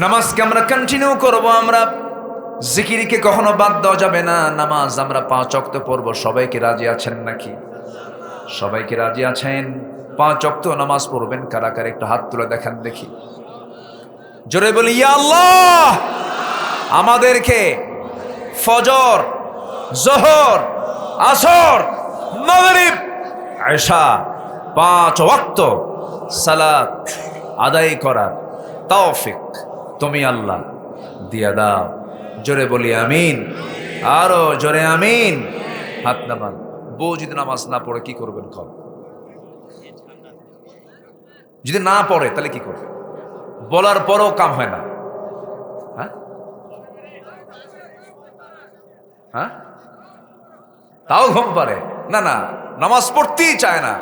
নামাজকে আমরা কন্টিনিউ করবো, আমরা জিকিরকে কখনো বাদ দেওয়া যাবে না। নামাজ আমরা 5 ওয়াক্ত পড়বো। সবাইকে রাজি আছেন নাকি? সবাইকে রাজি আছেন? 5 ওয়াক্ত নামাজ পড়বেন কারা কারা? একটু হাত তুলে দেখান দেখি, জোরে বলি ইয়া আল্লাহ। আমাদেরকে ফজর, জোহর, আসর, মাগরিব, ইশা 5 ওয়াক্ত সালাত আদায় করার তৌফিক তুমি আল্লাহ দিয়া দাও। জোরে বলি আমিন, আরো জোরে আমিন। হাত নামান। বউ যদি নামাজ না পড়ে কি করবেন? কল যদি না পড়ে তাহলে কি করবে? বলার পরও কাম হয় না। হ্যাঁ হ্যাঁ, তাও ঘুম পারে না, না নামাজ পড়তেই চায় না,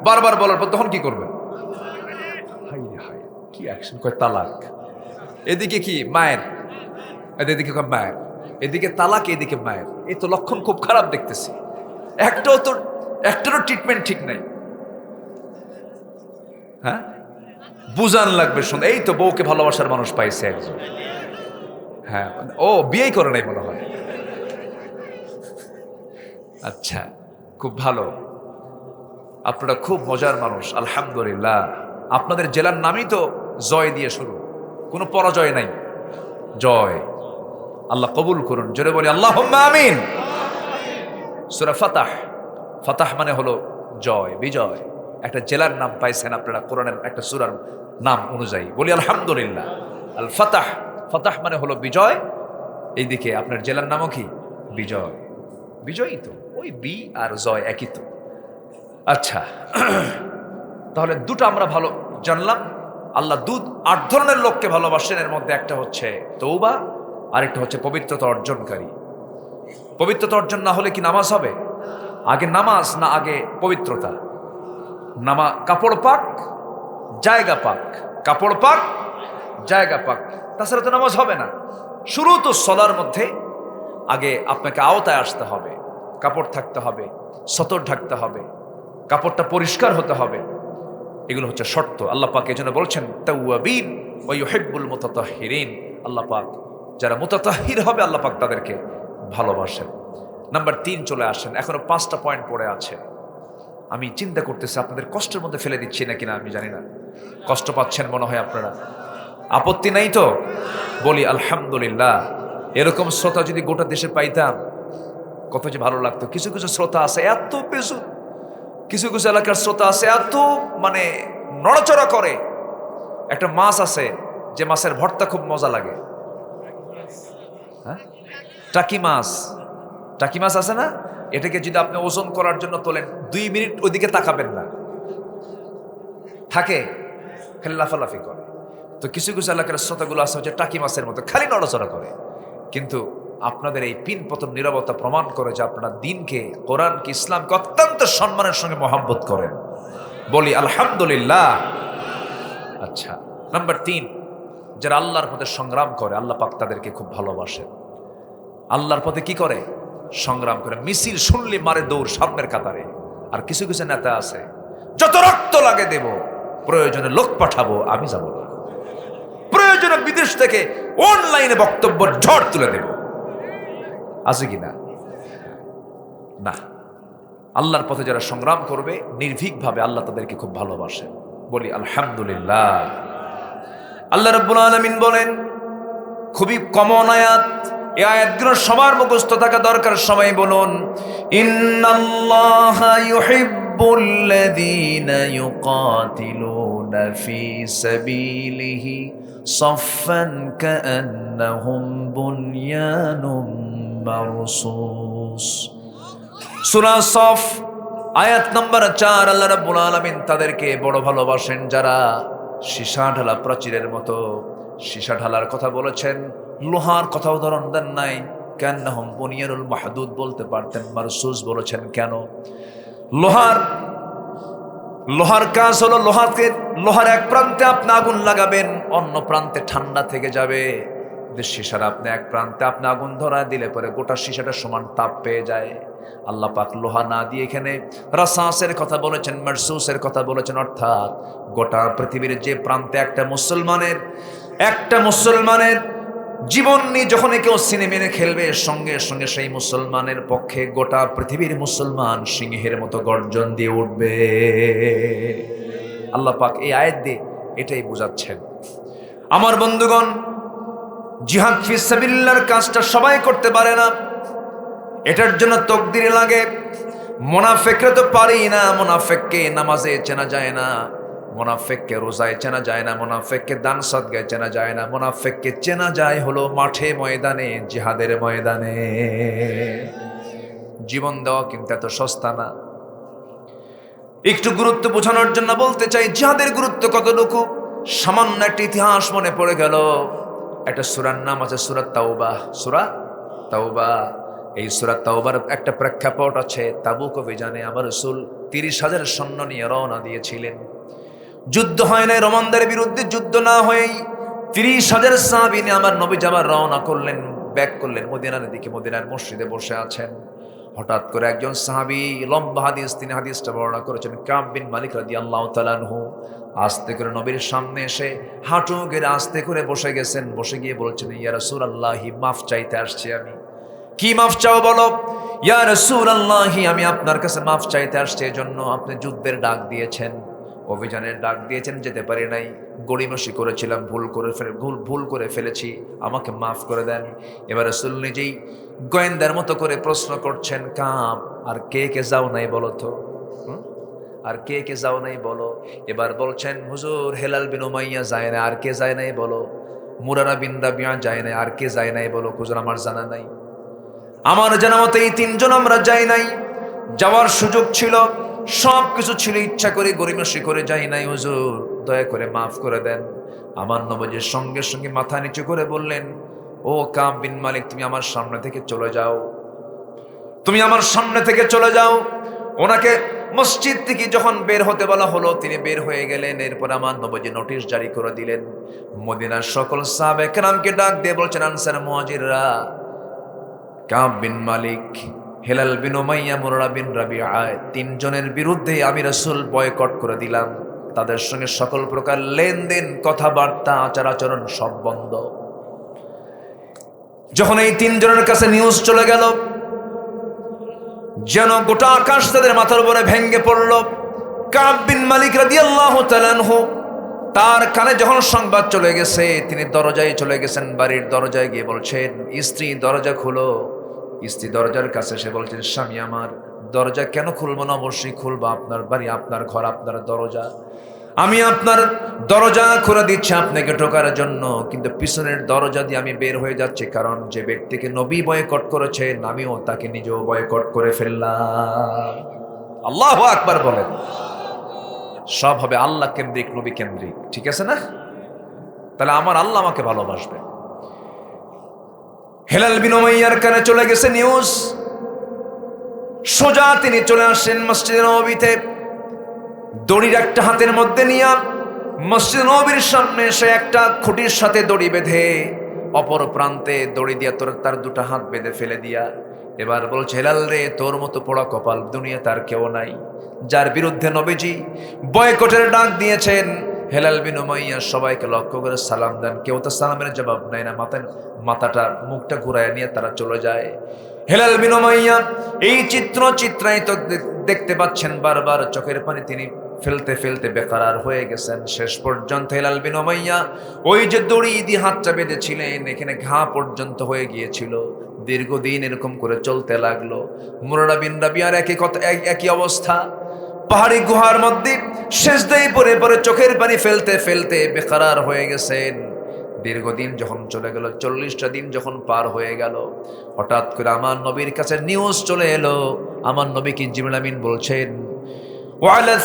বারবার বলার পর তখন কি করবে? কি অ্যাকশন কয় তালাক। এদিকে কি মায়ের, এদিকে মায়ের, এদিকে তালাক, এদিকে মায়ের। এই তো লক্ষণ খুব খারাপ দেখতেছি। একটারও ট্রিটমেন্ট ঠিক নাই। হ্যাঁ, বুঝান লাগবে, শুনে এই তো বউকে ভালোবাসার মানুষ পাইছে একজন। হ্যাঁ, ও বিয়েই করে নাই মনে হয়। আচ্ছা, খুব ভালো, আপনারা খুব মজার মানুষ, আলহামদুলিল্লাহ। আপনাদের জেলার নামই তো জয় দিয়ে শুরু, কোনো পরাজয় নাই, জয়। আল্লাহ কবুল করুন, জোরে বলি আল্লাহুম্মা আমিন। সূরা ফাতাহ, ফাতাহ মানে হলো জয়, বিজয়। একটা জেলার নাম পাইছেন আপনারা কোরআনের একটা সূরার নাম অনুযায়ী, বলি আলহামদুলিল্লাহ। আল ফাতাহ, ফাতাহ মানে হলো বিজয়। এইদিকে আপনার জেলার নামও কি? বিজয়। বিজয়ই তো, ওই বি আর জয় একই তো। আচ্ছা, তাহলে দুটো আমরা ভালো জানলাম। আল্লাহ 8 ধরনের লোককে ভালোবাসেন। এর মধ্যে একটা হচ্ছে তওবা, আরেকটা হচ্ছে পবিত্রতা অর্জনকারী। পবিত্রতা অর্জন না হলে কি নামাজ হবে? আগে নামাজ না আগে পবিত্রতা? কাপড় পাক, জায়গা পাক, কাপড় পাক, জায়গা পাক, তাছাড়া তো নামাজ হবে না। শুরু তো সলার মধ্যে আগে আপনাকে আওতায় আসতে হবে, কাপড় থাকতে হবে, সতর ঢাকতে হবে, কাপড়টা পরিষ্কার হতে হবে। এগুলো হচ্ছে শর্ত। আল্লাহ পাক এজন্য বলছেন তাওয়াবিন ওয়া ইউহিব্বুল মুতাতাহহিরিন। আল্লাহ পাক যারা মুতাতাহহির হবে আল্লাহ পাক তাদেরকে ভালোবাসেন। নাম্বার 3 চলে আসেন। এখনো 5টা পয়েন্ট পড়ে আছে। আমি চিন্তা করতেছি আপনাদের কষ্টের মধ্যে ফেলে দিচ্ছি নাকি না আমি জানি না। কষ্ট পাচ্ছেন মনে হয় আপনারা। আপত্তি নাই তো? বলি আলহামদুলিল্লাহ। এরকম শ্রোতা যদি গোটা দেশে পাইতাম কত যে ভালো লাগতো। কিছু কিছু শ্রোতা আছে এত বেশু, কিছু কিছু এলাকার শ্রোতা আছে এত মানে নড়াচড়া করে। একটা মাছ আছে যে মাছের ভর্তা খুব মজা লাগে, হ্যাঁ, টাকি মাছ। টাকি মাছ আছে না, এটাকে যদি আপনি ওজন করার জন্য তোলেন 2 মিনিট ওইদিকে তাকাবেন না, থাকে খালি লাফালাফি করে। তো কিছু কিছু এলাকার শ্রোতাগুলো আছে হচ্ছে টাকি মাছের মতো খালি নড়াচড়া করে। কিন্তু আপনাদের এই পিন পতন নীরবতা প্রমাণ করে যে আপনারা দিনকে, কোরআনকে, ইসলামকে অত্যন্ত সম্মানের সঙ্গে মহব্বত করেন। বলি আলহামদুলিল্লাহ। আচ্ছা, নাম্বার 3, যারা আল্লাহর পথে সংগ্রাম করে আল্লাহ পাক তাদেরকে খুব ভালোবাসেন। আল্লাহর পথে কি করে? সংগ্রাম করে। মিছিল শুনলে মারে দৌড় সামনের কাতারে। আর কিছু কিছু নেতা আছে যত রক্ত লাগে দেব, প্রয়োজনে লোক পাঠাবো, আমি যাব না। প্রয়োজনে বিদেশ থেকে অনলাইনে বক্তব্য ঝড় তুলে দেব, আছে কি না? না, আল্লাহর পথে যারা সংগ্রাম করবে নির্ভীকভাবে আল্লাহ তাদেরকে খুব ভালোবাসেন। বলি আলহামদুলিল্লাহ। আল্লাহ রাব্বুল আলামিন বলেন, খুবই কমন আয়াত, এই আয়াতগুলো সবার মুখস্থ থাকা দরকার। সবাই বলুন, ইন্নাল্লাহা ইউহিব্বুল্লাযীনা ইউকাতিলুনা ফী সাবিলিহি সাফফান কাআন্নাহুম বুনয়ানুম মারসুস। সূরা সফ আয়াত নম্বর 4। আল্লাহ রাব্বুল আলামিন তাদেরকে বড় ভালোবাসেন যারা সীসা ঢালা প্রাচীরের মতো। সীসা ঢালার কথা বলেছেন, লোহার কথা উদাহরণ দেন নাই। কান্নাহুম বুনিয়ানুল মাহদুদ বলতে পারতেন, মারসুস বলেছেন কেন? লোহার কাজ হলো লোহার এক প্রান্তে আপনি আগুন লাগাবেন, অন্য প্রান্তে ঠান্ডা থেকে যাবে। সীসার আপনি এক প্রান্তে আপনি আগুন ধরা দিলে পরে গোটা সীসাটা সমান তাপ পেয়ে যায়। আল্লাহ পাক লোহা না দিয়ে এখানে রাসাসের কথা বলেছেন, মারসুসের কথা বলেছেন। অর্থাৎ গোটা পৃথিবীর যে প্রান্তে একটা মুসলমানের জীবন নিয়ে যখন কেউ সিনেমেনে খেলবে, সঙ্গে সঙ্গে সেই মুসলমানের পক্ষে গোটা পৃথিবীর মুসলমান সিংহের মতো গর্জন দিয়ে উঠবে। আল্লাহ পাক এই আয়াত দিয়ে এটাই বোঝাচ্ছেন। আমার বন্ধুগণ, জিহাদ ফি সাবিলিল্লাহর কাজটা সবাই করতে পারে না, এটার জন্য তাকদীর লাগে। মুনাফিকরা তো পারেই না। মুনাফিককে নামাজে চেনা যায় না, মুনাফিককে রোজায় চেনা যায় না, মুনাফিককে দান সদকায় চেনা যায় না। মুনাফিককে চেনা যায় হলো মাঠে ময়দানে, জিহাদের ময়দানে। জীবন দেওয়া কিন্তু এত সস্তা না। একটু গুরুত্ব বোঝানোর জন্য বলতে চাই, জিহাদের গুরুত্ব কতটুকু। সামান্য একটা ইতিহাস মনে পড়ে গেল। একটা সূরার নাম আছে সূরা তাওবা। সূরা তাওবা, এই সূরা তাওবার একটা প্রেক্ষাপট আছে। তাবুক অভিযানে আমার রাসূল 30,000 সৈন্য নিয়ে রওনা দিয়েছিলেন। যুদ্ধ হয় নাই, রোমানদের বিরুদ্ধে যুদ্ধ না হয়েই 30,000 সাহাবী নিয়ে আমার নবী যাবার রওনা করলেন, ব্যাক করলেন মদিনার দিকে। মদিনার মসজিদে বসে আছেন। হঠাৎ করে একজন সাহাবী, লম্বা হাদিস, তিনি হাদিসটা বর্ণনা করেছেন, কাব বিন মালিক রাদিয়াল্লাহু তাআলা আনহু, আস্তে করে নবীর সামনে এসে হাঁটু গেড়ে আস্তে করে বসে গেছেন। বসে গিয়ে বলছেন, ইয়া রাসূলুল্লাহ, মাফ চাইতে আসছি আমি। কি মাফ চাও বলো? ইয়া রাসূলুল্লাহ, আমি আপনার কাছে মাফ চাইতে আসছি, এজন্য আপনি যুদ্ধের ডাক দিয়েছেন, অভিযানের ডাক দিয়েছেন, যেতে পারি নাই, গড়িমসি করেছিলাম, ভুল করে ফেলেছি, আমাকে মাফ করে দেন। এবার রাসূল নিজেই গোয়েন্দার মতো করে প্রশ্ন করছেন, কাব, আর কে কে যাও নাই বলো তো? আর কে কে যাও নাই বলো? এবার বলছেন, হুজুর হেলাল বিন উমাইয়া যায় না, আর কে যায় নাই বলো? মুরারা বিন রাবিয়া যায় নাই, আর কে যায় নাই বলো? হুজুর আমার জানা নাই। আমার জানা মতে এই 3 জন আমরা যাই নাই। যাওয়ার সুযোগ ছিল, সব কিছু ছিল, ইচ্ছা করে গরিমসি করে যাই নাই, হুজুর দয়া করে মাফ করে দেন। আমার নবীর সঙ্গে সঙ্গে মাথা নিচু করে বললেন, ও কাব বিন মালিক, তুমি আমার সামনে থেকে চলে যাও, তুমি আমার সামনে থেকে চলে যাও। ওনাকে মসজিদ থেকে যখন বের হতে বলা হলো, তিনি বের হয়ে গেলেন। এরপর আমার নবী নোটিশ জারি করে দিলেন। মদিনার সকল সাহাবা কেরামকে ডাক দিয়ে বলছেন, আনসার মুহাজিররা, কাব বিন মালিক, হেলাল বিন উমাইয়া, মুরারা বিন রাবিয়া, 3 জনের বিরুদ্ধে আমি রাসূল বয়কট করে দিলাম। তাদের সঙ্গে সকল প্রকার লেনদেন, কথাবার্তা, আচার আচরণ সব বন্ধ। যখন এই 3 জনের কাছে নিউজ চলে গেল, যেন গোটা আকাশ তাদের মাথার উপরে ভেঙে পড়ল। কাব বিন মালিক রাদিয়াল্লাহু তাআলা আনহু তার কানে যখন সংবাদ চলে গেছে, তিনি দরজায় চলে গেছেন, বাড়ির দরজায় গিয়ে বলছেন, স্ত্রী দরজা খুলো। স্ত্রী দরজার কাছে এসে বলছেন, স্বামী আমার, দরজা কেন খুলবো না, অবশ্যই খুলবো, আপনার বাড়ি, আপনার ঘর, আপনার দরজা, আমি আপনার দরজা খুলে দিচ্ছি আপনাকে ঢোকার জন্য, কিন্তু পিছনের দরজা দিয়ে আমি বের হয়ে যাচ্ছি, কারণ যে ব্যক্তিকে নবী বয়কট করেছেন আমিও তাকে নিজেও বয়কট করে ফেললাম। আল্লাহু আকবার বলেন। সব হবে আল্লাহ কেন্দ্রিক, নবী কেন্দ্রিক, ঠিক আছে না? তাহলে আমার আল্লাহ আমাকে ভালোবাসবে। হেলাল বিন উমাইয়ার কানে চলে গেছে নিউজ, সোজা তিনি চলে আসেন মসজিদে নববীতে, দড়ির একটা হাতের মধ্যে নিয়ে মসজিদ নববীর সামনে এসে একটা খুঁটির সাথে দড়ি বেঁধে অপর প্রান্তে দড়ি দিয়া তার দুটো হাত বেঁধে ফেলে দিয়া এবার বলছে, হেলাল রে, তোর মতো পোড়া কপাল দুনিয়া তার কেউ নাই, যার বিরুদ্ধে নবীজি বয়কটের ডাক দিয়েছেন। হেলাল বিন উমাইয়া সবাইকে লক্ষ্য করে সালাম দেন, কেউ তো সালামের জবাব নেয় না, মাথাটা মুখটা ঘুরায় নিয়ে তারা চলে যায়। হেলাল বিন উমাইয়া এই চিত্রায়িত দেখতে পাচ্ছেন, বারবার চোখের পানি তিনি ফেলতে ফেলতে বেকারার হয়ে গেছেন। শেষ পর্যন্ত হেলাল বিন উমাইয়া ওই যে দড়ি দিয়ে হাতটা বেঁধেছিলেন, এখানে ঘা পর্যন্ত হয়ে গিয়েছিল। দীর্ঘদিন এরকম করে চলতে লাগলো। মুরারা বিন রাবিয়ার একই অবস্থা, পাহাড়ি গুহার মধ্যে সেজদায় পড়ে পড়ে চোখের পানি ফেলতে ফেলতে বেকারার হয়ে গেছেন। দীর্ঘদিন যখন চলে গেল, 40টা দিন যখন পার হয়ে গেল, হঠাৎ করে আমার নবীর কাছে নিউজ চলে এলো। আমার নবী কি জিবরিল আমিন বলছেন, ওয়ালা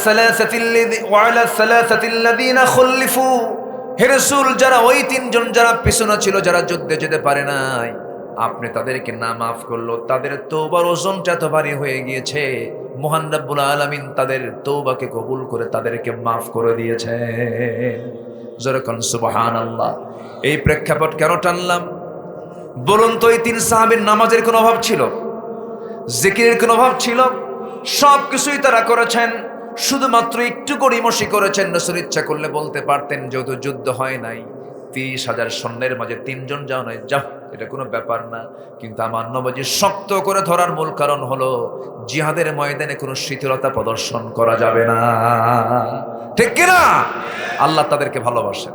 সালাসাতি আল্লাযীনা খুল্লিফু, হে রাসূল, যারা ওই তিনজন যারা পিছনে ছিল, যারা যুদ্ধে যেতে পারে নাই, আপনি তাদেরকে না মাফ করলো, তাদের তওবার ওজনটা এত ভারী হয়ে গিয়েছে, মহান রব্বুল আলামিন তাদের তওবাকে কবুল করে তাদেরকে মাফ করে দিয়েছে। যেরকম সুবহানাল্লাহ। এই প্রেক্ষাপট কেন টানলাম বলুন তো? এই তিন সাহাবীর নামাজের কোনো অভাব ছিল? জিকিরের কোনো অভাব ছিল? সব কিছুই তারা করেছেন, শুধুমাত্র একটু গড়িমসি করেছেন। রাসূল ইচ্ছা করলে বলতে পারতেন, যেহেতু যুদ্ধ হয় নাই, 30,000 সৈন্যের মাঝে 3 জন যাও নাই, যাও, এটা কোনো ব্যাপার না। কিন্তু আমার নবীজি শক্ত করে ধরার মূল কারণ হলো, জিহাদের ময়দানে কোনো শিথিলতা প্রদর্শন করা যাবে না, ঠিক কিনা? আল্লাহ তাদেরকে ভালোবাসেন।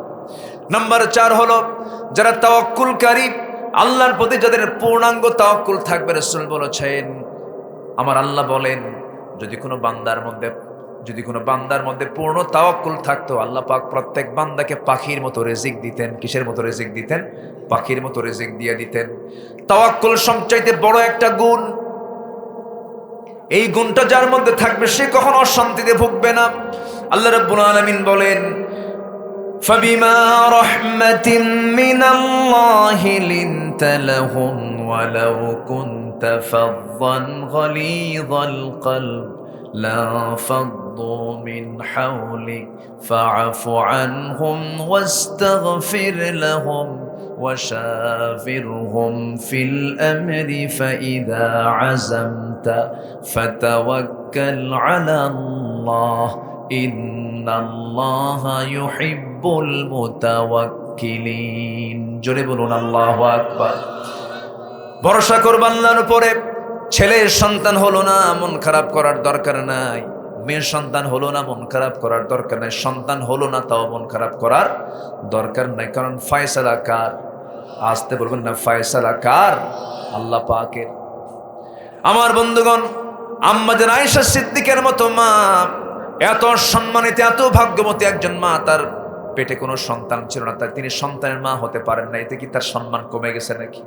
নাম্বার 4 হলো, যারা তাওয়াক্কুলকারী, আল্লাহর প্রতি যাদের পূর্ণাঙ্গ তাওয়াক্কুল থাকবে। রাসূল বলেছেন, আমার আল্লাহ বলেন, যদি কোনো বান্দার মধ্যে পূর্ণ তাওয়াক্কুল থাকতো, আল্লাহ পাক প্রত্যেক বান্দাকে পাখির মতো রিজিক দিতেন। কিসের মতো রিজিক দিতেন? পাখির মতো রিজিক দিয়ে দিতেন। তাওয়াক্কুল সবচাইতে বড় একটা গুণ। এই গুণটা যার মধ্যে থাকবে, সে কখনো অশান্তিতে ভুগবে না। আল্লাহ রাব্বুল আলামিন বলেন, فبما رحمة من الله لنت لهم ولو كنت فظا غليظ القلب لانفضوا من حولك فاعف عنهم واستغفر لهم وشاورهم في الأمر فإذا عزمت فتوكل على الله ইন্নাল্লাহা ইউহিব্বুল মুতাওয়াক্কিলিন। জোরে বলুন আল্লাহু আকবার। ভরসা করব আল্লাহর উপরে। ছেলের সন্তান হলো না, মন খারাপ করার দরকার নাই। মেয়ের সন্তান হলো না, মন খারাপ করার দরকার নাই। সন্তান হলো না, তাও মন খারাপ করার দরকার নাই, কারণ ফয়সালা কার? আসতে বলবেন না, ফয়সালা কার? আল্লাহ পাকের। আমার বন্ধুগণ, আম্মা জান আয়েশা সিদ্দিকের মতো মা, এত সম্মানিত, এত ভাগ্যবতী একজন মা, তার পেটে কোনো সন্তান ছিল না, তাই তিনি সন্তানের মা হতে পারেন না। এতে কি তার সম্মান কমে গেছে নাকি?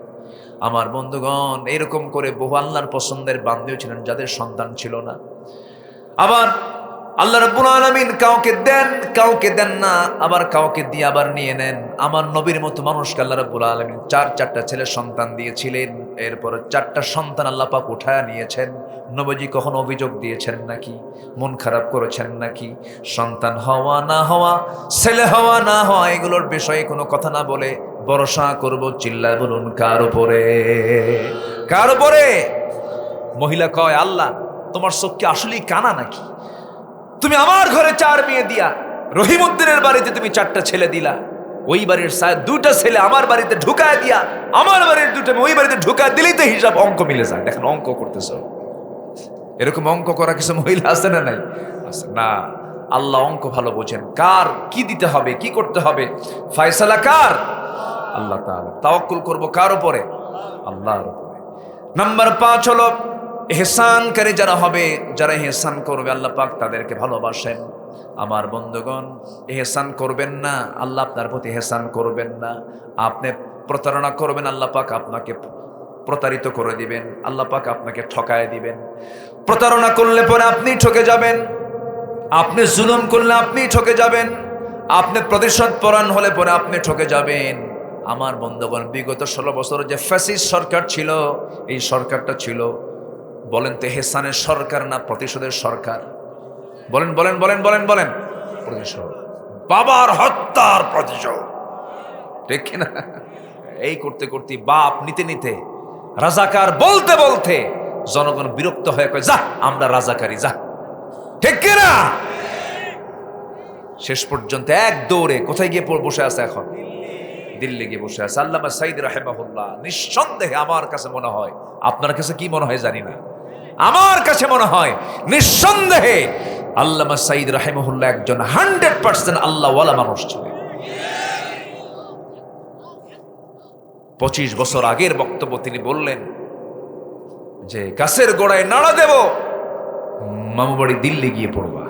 আমার বন্ধুগণ, এরকম করে বহু আল্লাহর পছন্দের বান্দিও ছিলেন যাদের সন্তান ছিল না। আবার আল্লাহ রাব্বুল আলামিন কাউকে দেন, কাউকে দেন না, আবার কাউকে দিয়ে আবার নিয়ে নেন। আমার নবীর মতো মানুষকে আল্লাহ রাব্বুল আলামিন 4টা ছেলে সন্তান দিয়েছিলেন। এরপর 4টা সন্তান আল্লাহ পাক উঠায় নিয়েছেন। নবীজি কখনো অভিযোগ দিয়েছেন নাকি? মন খারাপ করেছেন নাকি? সন্তান হওয়া না হওয়া, ছেলে হওয়া না হওয়া, এগুলোর বিষয়ে কোনো কথা না বলে ভরসা করব, চিল্লায় বলুন, কার উপরে? কার উপরে? মহিলা কয়, আল্লাহ তোমার চোখ কি আসলেই কানা নাকি? তুমি আমার ঘরে 4 মেয়ে দিয়া রহিমউদ্দিনের বাড়িতে তুমি 4টা ছেলে দিলা, ওই বাড়ির 2টা ছেলে আমার বাড়িতে ঢুকায় দিয়া আমার বাড়ির 2টা ওই বাড়িতে ঢুকায় দিলেই তো হিসাব, অঙ্ক মিলে যায়। দেখেন অঙ্ক করতেছ, এরকম অঙ্ক করা কিছু মহিলা আছে না? নাই আছে না? আল্লাহ অঙ্ক ভালো বোঝেন, কার কি দিতে হবে, কি করতে হবে, ফয়সালা কার? আল্লাহ তাআলা। তাওয়াক্কুল করব কার উপরে? আল্লাহর উপরে। নাম্বার 5 হলো ইহসানকারী যারা হবে, যারা ইহসান করবে আল্লাহ পাক তাদেরকে ভালোবাসেন। আমার বন্ধুগণ, ইহসান করবেন না, আল্লাহ আপনার প্রতি ইহসান করবেন না। আপনি প্রতারণা করবেন, আল্লাহ পাক আপনাকে প্রতারিত করে দিবেন, আল্লাহ পাক আপনাকে ঠকায় দিবেন। প্রতারণা করলে পরে আপনি ঠকে যাবেন, আপনি জুলুম করলে আপনি ঠকে যাবেন, আপনি প্রতিশোধ পরায়ণ হলে পরে আপনি ঠকে যাবেন। আমার বন্ধুগণ, বিগত 16 বছর যে ফ্যাসিস্ট সরকার ছিল, এই সরকারটা ছিল, বলেন তো ইহসানের সরকার না প্রতিশোধের সরকার? বলেন বলেন বলেন বলেন বলেন। প্রতিশোধ, বাবার হত্যার প্রতিশোধ, ঠিক কিনা? এই করতে করতে, বাপ নিতে নিতে, রাজাকার বলতে বলতে জনগণ বিরক্ত হয়ে কয়, যা আমরা রাজাকারী, যা, ঠিক কিনা? শেষ পর্যন্ত এক দৌড়ে কোথায় গিয়ে বসে আছে এখন? দিল্লি গিয়ে বসে আছে। আল্লামা সাঈদ রাহিমাহুল্লাহ, নিঃসন্দেহে আমার কাছে মনে হয়, আপনার কাছে কি মনে হয় জানি না, আমার কাছে মনে হয় নিঃসন্দেহে আল্লামা সাঈদ রাহিমাহুল্লাহ একজন 100% আল্লাহওয়ালা মানুষ ছিলেন। 25 বছর আগের বক্তব্য তিনি বললেন যে গাছের গোড়ায় নাড়া দেব, মামু বাড়ি দিল্লি গিয়ে পড়বা।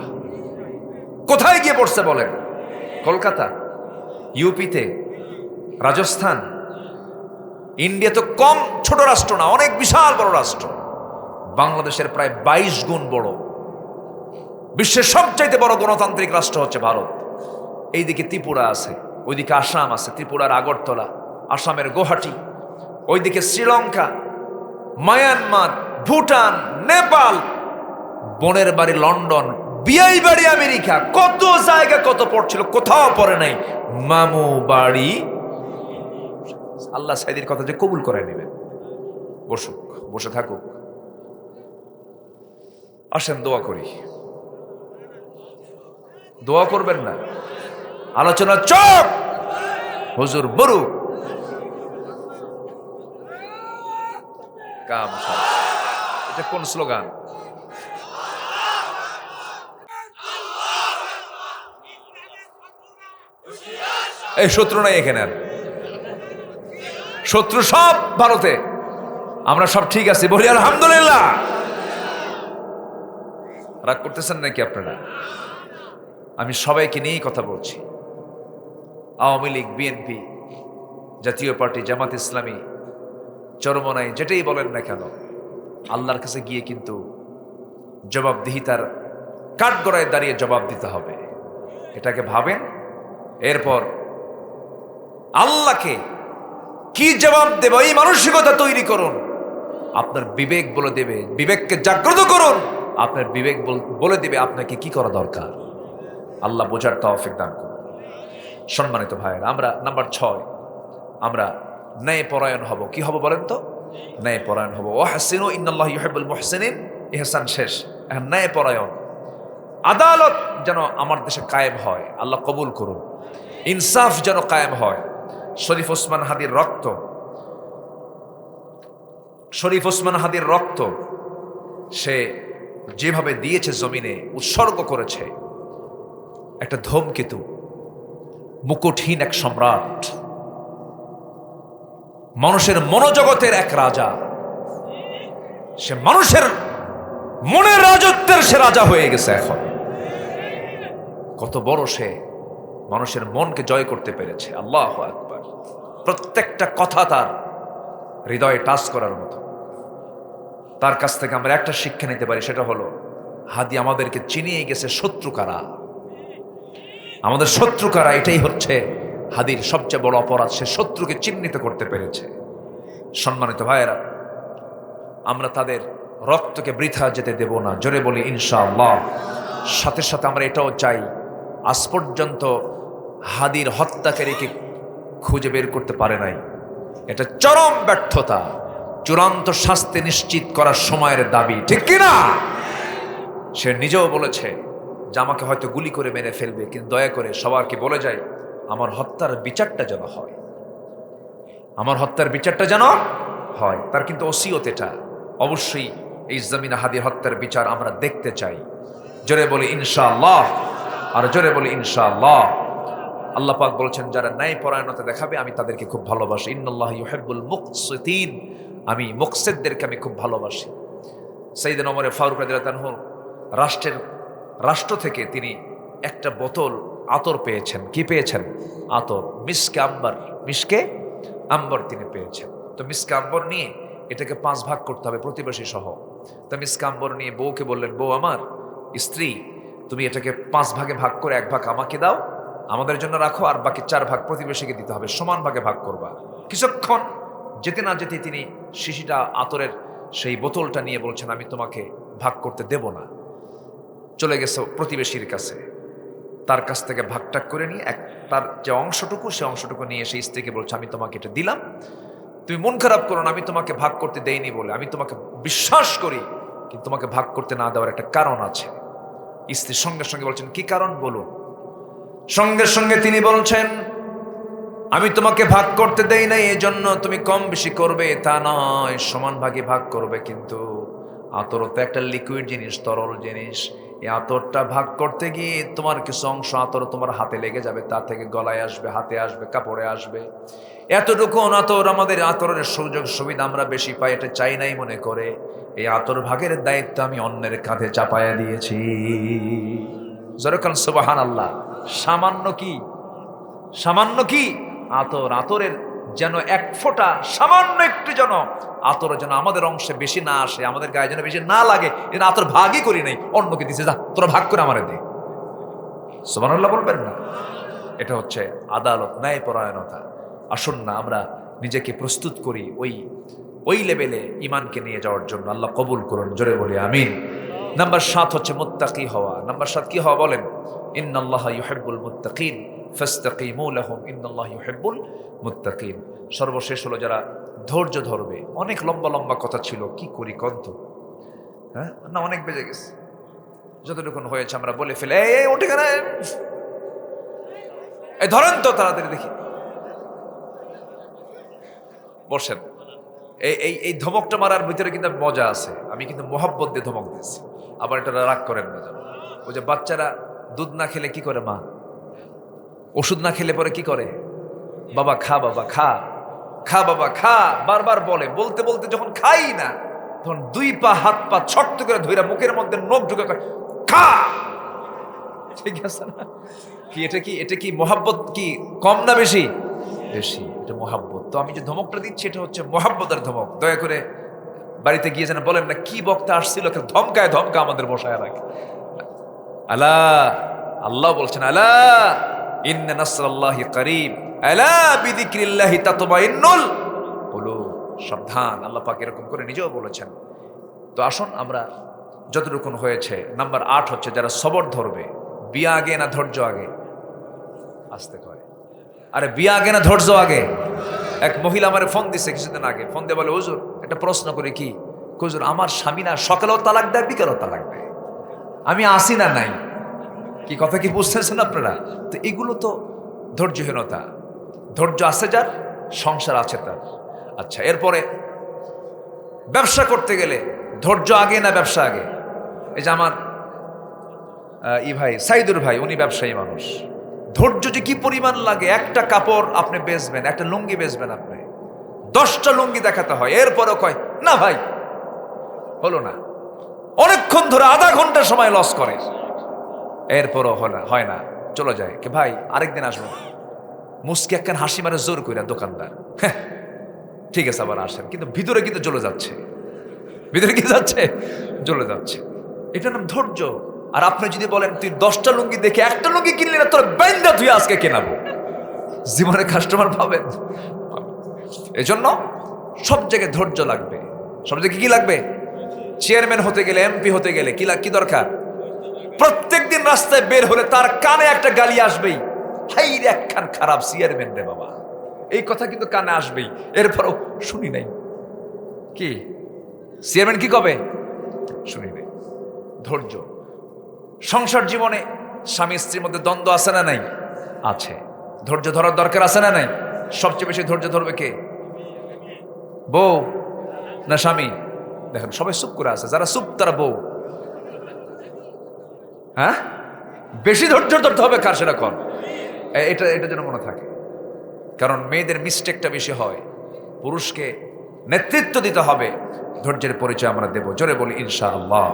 কোথায় গিয়ে পড়ছে বলেন? কলকাতা, ইউপিতে, রাজস্থান। ইন্ডিয়া তো কম ছোট রাষ্ট্র না, অনেক বিশাল বড় রাষ্ট্র। বাংলাদেশের প্রায় 22 গুণ বড়। বিশ্বের সবচাইতে বড় গণতান্ত্রিক রাষ্ট্র হচ্ছে ভারত। এইদিকে ত্রিপুরা আছে, ওইদিকে আসাম আছে, ত্রিপুরার আগরতলা, আসামের গুয়াহাটি, ওইদিকে শ্রীলঙ্কা, মায়ানমার, ভুটান, নেপাল, বোনের বাড়ি লন্ডন, বিয়াই বাড়ি আমেরিকা, কত জায়গা কত পড়ছিল, কোথাও পড়ে নাই মামু বাড়ি। আল্লাহ সাইদির কথা যে কবুল করে নেবেন, বসুক, বসে থাকুক। আসেন দোয়া করি। দোয়া করবেন না, আলোচনা চোখ, হুজুর বরুক কাম। এটা কোন স্লোগান? এই শত্রু নাই এখানে, আর শত্রু সব ভারতে, আমরা সব ঠিক আছি, বলি আলহামদুলিল্লাহ। রাগ করতেছেন নাকি আপনারা? আমি সবাইকে নিয়েই কথা বলছি। আওয়ামী লীগ, বিএনপি, জাতীয় পার্টি, জামাত ইসলামী, চরমনাই, যেটাই বলেন না কেন, আল্লাহর কাছে গিয়ে কিন্তু জবাবদিহিতার কাঠগড়ায় দাঁড়িয়ে জবাব দিতে হবে। এটাকে ভাবেন, এরপর আল্লাহকে কি জবাব দেব এই মানসিকতা তৈরি করুন। আপনার বিবেক বলে দেবে, বিবেককে জাগ্রত করুন, আপনার বিবেক বলে দেবে আপনাকে কি করা দরকার। আল্লাহ বোঝার তৌফিক দান করুন। সম্মানিত ভাইয়েরা, আমরা নাম্বার 6, আমরা ন্যায় পরায়ণ হব। কি হব বলেন তো? ন্যায় পরায়ণ হব। ওয়াহসিনু ইন্নাল্লাহা ইউহিব্বুল মুহসিনিন। ইহসান শেষ, এখন ন্যায় পরায়ণ। আদালত যেন আমার দেশে কায়েম হয়, আল্লাহ কবুল করুন। ইনসাফ যেন কায়েম হয়। শরীফ ওসমান হাদির রক্ত, শরীফ ওসমান হাদির রক্ত সে যেভাবে দিয়েছে, জমিনে উৎসর্গ করেছে, একটা ধূমকেতু, মুকুটহীন এক সম্রাট, মানুষের মনোজগতের এক রাজা, সে মানুষের মনের রাজত্বের সে রাজা হয়ে গেছে। এখন কত বড় সে মানুষের মনকে জয় করতে পেরেছে। আল্লাহু আকবার। প্রত্যেকটা কথা তার হৃদয়ে টাচ করার মতো। তার কাছ থেকে আমরা একটা শিক্ষা নিতে পারি, সেটা হলো হাদি আমাদেরকে চিনিয়ে গেছে শত্রু কারা, আমাদের শত্রু কারা। এটাই হচ্ছে হাদির সবচেয়ে বড় অপরাধ, সে শত্রুকে চিহ্নিত করতে পেরেছে। সম্মানিত ভাইয়েরা, আমরা তাদের রক্তকে বৃথা যেতে দেব না, জোরে বলি ইনশাআল্লাহ। সাথে সাথে আমরা এটাও চাই, আজ পর্যন্ত হাদির হত্যাকারীকে খুঁজে বের করতে পারে নাই, এটা চরম ব্যর্থতা। চূড়ান্ত শাস্তি নিশ্চিত করার সময়ের দাবি, ঠিক কিনা? সে নিজেও বলেছে যে আমাকে হয়তো গুলি করে মেরে ফেলবে, কিন্তু দয়া করে সবারকে বলে যায় আমার হত্যার বিচারটা যেন হয়, আমার হত্যার বিচারটা যেন হয়। তার কিন্তু ওসিয়ত এটা। অবশ্যই এই জমিনে হাদির হত্যার বিচার আমরা দেখতে চাই, জোরে বলি ইনশাআল্লাহ। আর জোরে বলি ইনশাআল্লাহ। আল্লাহ পাক বলছেন যারা ন্যায় পরায়ণতা দেখাবে আমি তাদেরকে খুব ভালোবাসি। ইন্নাল্লাহা ইউহিব্বুল মুকসিতিন, আমি মুকসিতদেরকে আমি খুব ভালোবাসি। সাইয়েদনা ওমর ফারুক রাদিয়াল্লাহু আনহু রাষ্ট্র থেকে তিনি একটা বোতল আতর পেয়েছেন। কি পেয়েছেন? আতর, মিসকে আম্বর তিনি পেয়েছেন। তো মিসকে আম্বর নিয়ে এটাকে 5 ভাগ করতে হবে প্রতিবেশী সহ। তো মিসকে আম্বর নিয়ে বউকে বললেন, বউ আমার, স্ত্রী তুমি এটাকে 5 ভাগে ভাগ করে 1 ভাগ আমাকে দাও, আমাদের জন্য রাখো, আর বাকি 4 ভাগ প্রতিবেশীকে দিতে হবে, সমান ভাগে ভাগ করবা। কিছুক্ষণ যেতে না যেতে তিনি শিশিটা আতরের সেই বোতলটা নিয়ে বলছেন, আমি তোমাকে ভাগ করতে দেব না। চলে গেছে প্রতিবেশীর কাছে, তার কাছ থেকে ভাগটাক করে নিয়ে তার যে অংশটুকু সে অংশটুকু নিয়ে সেই স্ত্রীকে বলছে, আমি তোমাকে এটা দিলাম, তুমি মন খারাপ করো না, আমি তোমাকে ভাগ করতে দেইনি বলে, আমি তোমাকে বিশ্বাস করি, কিন্তু তোমাকে ভাগ করতে না দেওয়ার একটা কারণ আছে। স্ত্রী সঙ্গে সঙ্গে বলছেন, কি কারণ বলুন। সঙ্গে সঙ্গে তিনি বলছেন, আমি তোমাকে ভাগ করতে দেই নাই এই জন্য তুমি কম বেশি করবে তা নয়, সমান ভাগে ভাগ করবে, কিন্তু আতর তো একটা লিকুইড জিনিস, তরল জিনিস, এই আতরটা ভাগ করতে গিয়ে তোমার কিছু অংশ আতর তোমার হাতে লেগে যাবে, তা থেকে গলায় আসবে, হাতে আসবে, কাপড়ে আসবে। এতটুকু আতর, আমাদের আতরের সুযোগ সুবিধা আমরা বেশি পাই, এটা চাই নাই মনে করে এই আতর ভাগের দায়িত্ব আমি অন্যের কাঁধে চাপায়া দিয়েছি। জরকান সুবহানাল্লাহ। সামান্য কি আতরের যেন 1 ফোঁটা, সামান্য একটু যেন আতর যেন আমাদের অংশে বেশি না আসে, আমাদের গায়ে যেন বেশি না লাগে, যেন আতর ভাগই করি নাই, অন্যকে দিছে, যা তোরা ভাগ করে আমারে দে। সুবহানাল্লাহ বলবেন না? এটা হচ্ছে আদালত, ন্যায় পরায়ণতা। আসুন না আমরা নিজেকে প্রস্তুত করি ওই লেভেলে ইমানকে নিয়ে যাওয়ার জন্য। আল্লাহ কবুল করুন, জোরে বলি আমিন। নাম্বার 7 হচ্ছে মুত্তাকি হওয়া। নাম্বার 7 কি হওয়া বলেন? ইন্নাল্লাহা ইউহিব্বুল মুত্তাকিন ফাস্তাকিমু লাহুম ইন্নাল্লাহা ইউহিব্বুল মুত্তাকিন। সর্বশেষ হলো যারা ধৈর্য ধরবে। অনেক লম্বা লম্বা কথা ছিল, কি করি কন্ত, হ্যাঁ না, অনেক বেজে গেছে, যতটুকু হয়েছে আমরা বলে ফেলে, এই ওঠে কেন, এই ধরেন তো তাড়াতাড়ি দেখি, বসেন। এই ধমকটা মারার ভিতরে কিন্তু মজা আছে, আমি কিন্তু মোহাব্বত দিয়ে ধমক দিয়েছি, আবার এটা রাগ করেন না। ওই যে বাচ্চারা দুধ না খেলে কি করে, মা ওষুধ না খেলে পরে কি করে, বাবা খা, বাবা খা, খা বাবা খা, বারবার বলে, বলতে বলতে যখন খাই না তখন 2 পা হাত পা শক্ত করে ধইরা মুখের মধ্যে নখ ঢুকে খা। ঠিক আছে না? এটা কি মোহাব্বত কি কম না বেশি? বেশি। এটা মোহাব্বত। তো আমি যে ধমকটা দিচ্ছি এটা হচ্ছে মোহাব্বতের ধমক। দয়া করে বাড়িতে গিয়ে যেন বলেন না, কি বক্তা আসছিল, ধমকায় আমাদের বসায় রাখে। আল্লাহ বলছেন, আলা ইন্না নাসরাল্লাহি করিব, আলা বিযিকরিল্লাহি তাতমাইন্নুল কুলুব। সাবধান, আল্লাহ পাক এরকম করে নিজেও বলেছেন। তো আসুন আমরা যতটুকু হয়েছে। নাম্বার 8 হচ্ছে যারা সবর ধরবে। বিয়া আগে না ধৈর্য আগে? আসতে কয়, আরে বিয়া আগে না ধৈর্য আগে? এক মহিলা আমার ফোন দিছে কিছুদিন আগে, ফোন দিয়ে বলে, হুজুর একটা প্রশ্ন করি, কি? হুজুর আমার স্বামী না সকালেও তালাক দেয়, বিকালেও তালাক দেয়, আমি আসি না নাই। কি কথা কি বুঝতেছেন আপনারা? তো এগুলো তো ধৈর্যহীনতা। ধৈর্য আছে যার, সংসার আছে তার। আচ্ছা, এরপরে ব্যবসা করতে গেলে ধৈর্য আগে না ব্যবসা আগে? এই যে আমার ভাই সাইদুর ভাই, উনি ব্যবসায়ী মানুষ। ধৈর্য যে কি পরিমাণ লাগে, একটা কাপড় আপনি বেচবেন, একটা লুঙ্গি বেচবেন, আপনি 10টা লুঙ্গি দেখাতে হয়, এরপরও কয় না ভাই হলো না, অনেকক্ষণ ধরে আধা ঘন্টা সময় লস করে, এরপরও হয় না, চলে যায়, কি ভাই আরেকদিন আসবো, মুস্কি একখান হাসি মারে জোর কইরা দোকানদার, হ্যাঁ ঠিক আছে আবার আসেন, কিন্তু ভিতরে কিন্তু জ্বলে যাচ্ছে, ভিতরে কি যাচ্ছে, জ্বলে যাচ্ছে। এটার নাম ধৈর্য। আর আপনি যদি বলেন তুই 10টা লুঙ্গি দেখে একটা লুঙ্গি কিনলি না, তোর বাইন্দা তুই আজকে কেনাবো, জীবনে কাস্টমার পাবেন। এজন্য সব জায়গায় ধৈর্য লাগবে। সব জায়গায় কি লাগবে? চেয়ারম্যান হতে গেলে, এমপি হতে গেলে কি দরকার? প্রত্যেকদিন রাস্তায় বের হলে তার কানে একটা গালি আসবেই, হাই রে একখান খারাপ চেয়ারম্যান রে বাবা, এই কথা কিন্তু কানে আসবেই। এরপরও শুনি নাই, কি চেয়ারম্যান কি কবে, শুনি নাই। ধৈর্য। সংসার জীবনে স্বামী স্ত্রীর মধ্যে দ্বন্দ্ব আছে না নাই? আছে। ধৈর্য ধরার দরকার আছে না নাই? সবচেয়ে বেশি ধৈর্য ধরবে কে? বউ না স্বামী? দেখেন সবাই চুপ করে আছে, যারা চুপ তারা বউ। হ্যাঁ বেশি ধৈর্য ধরতে হবে কার, সেটা কর। এটা যেন মনে থাকে, কারণ মেয়েদের মিস্টেকটা বেশি হয়। পুরুষকে নেতৃত্ব দিতে হবে, ধৈর্যের পরিচয় আমরা দেব। জোরে বলি ইনশাআল্লাহ।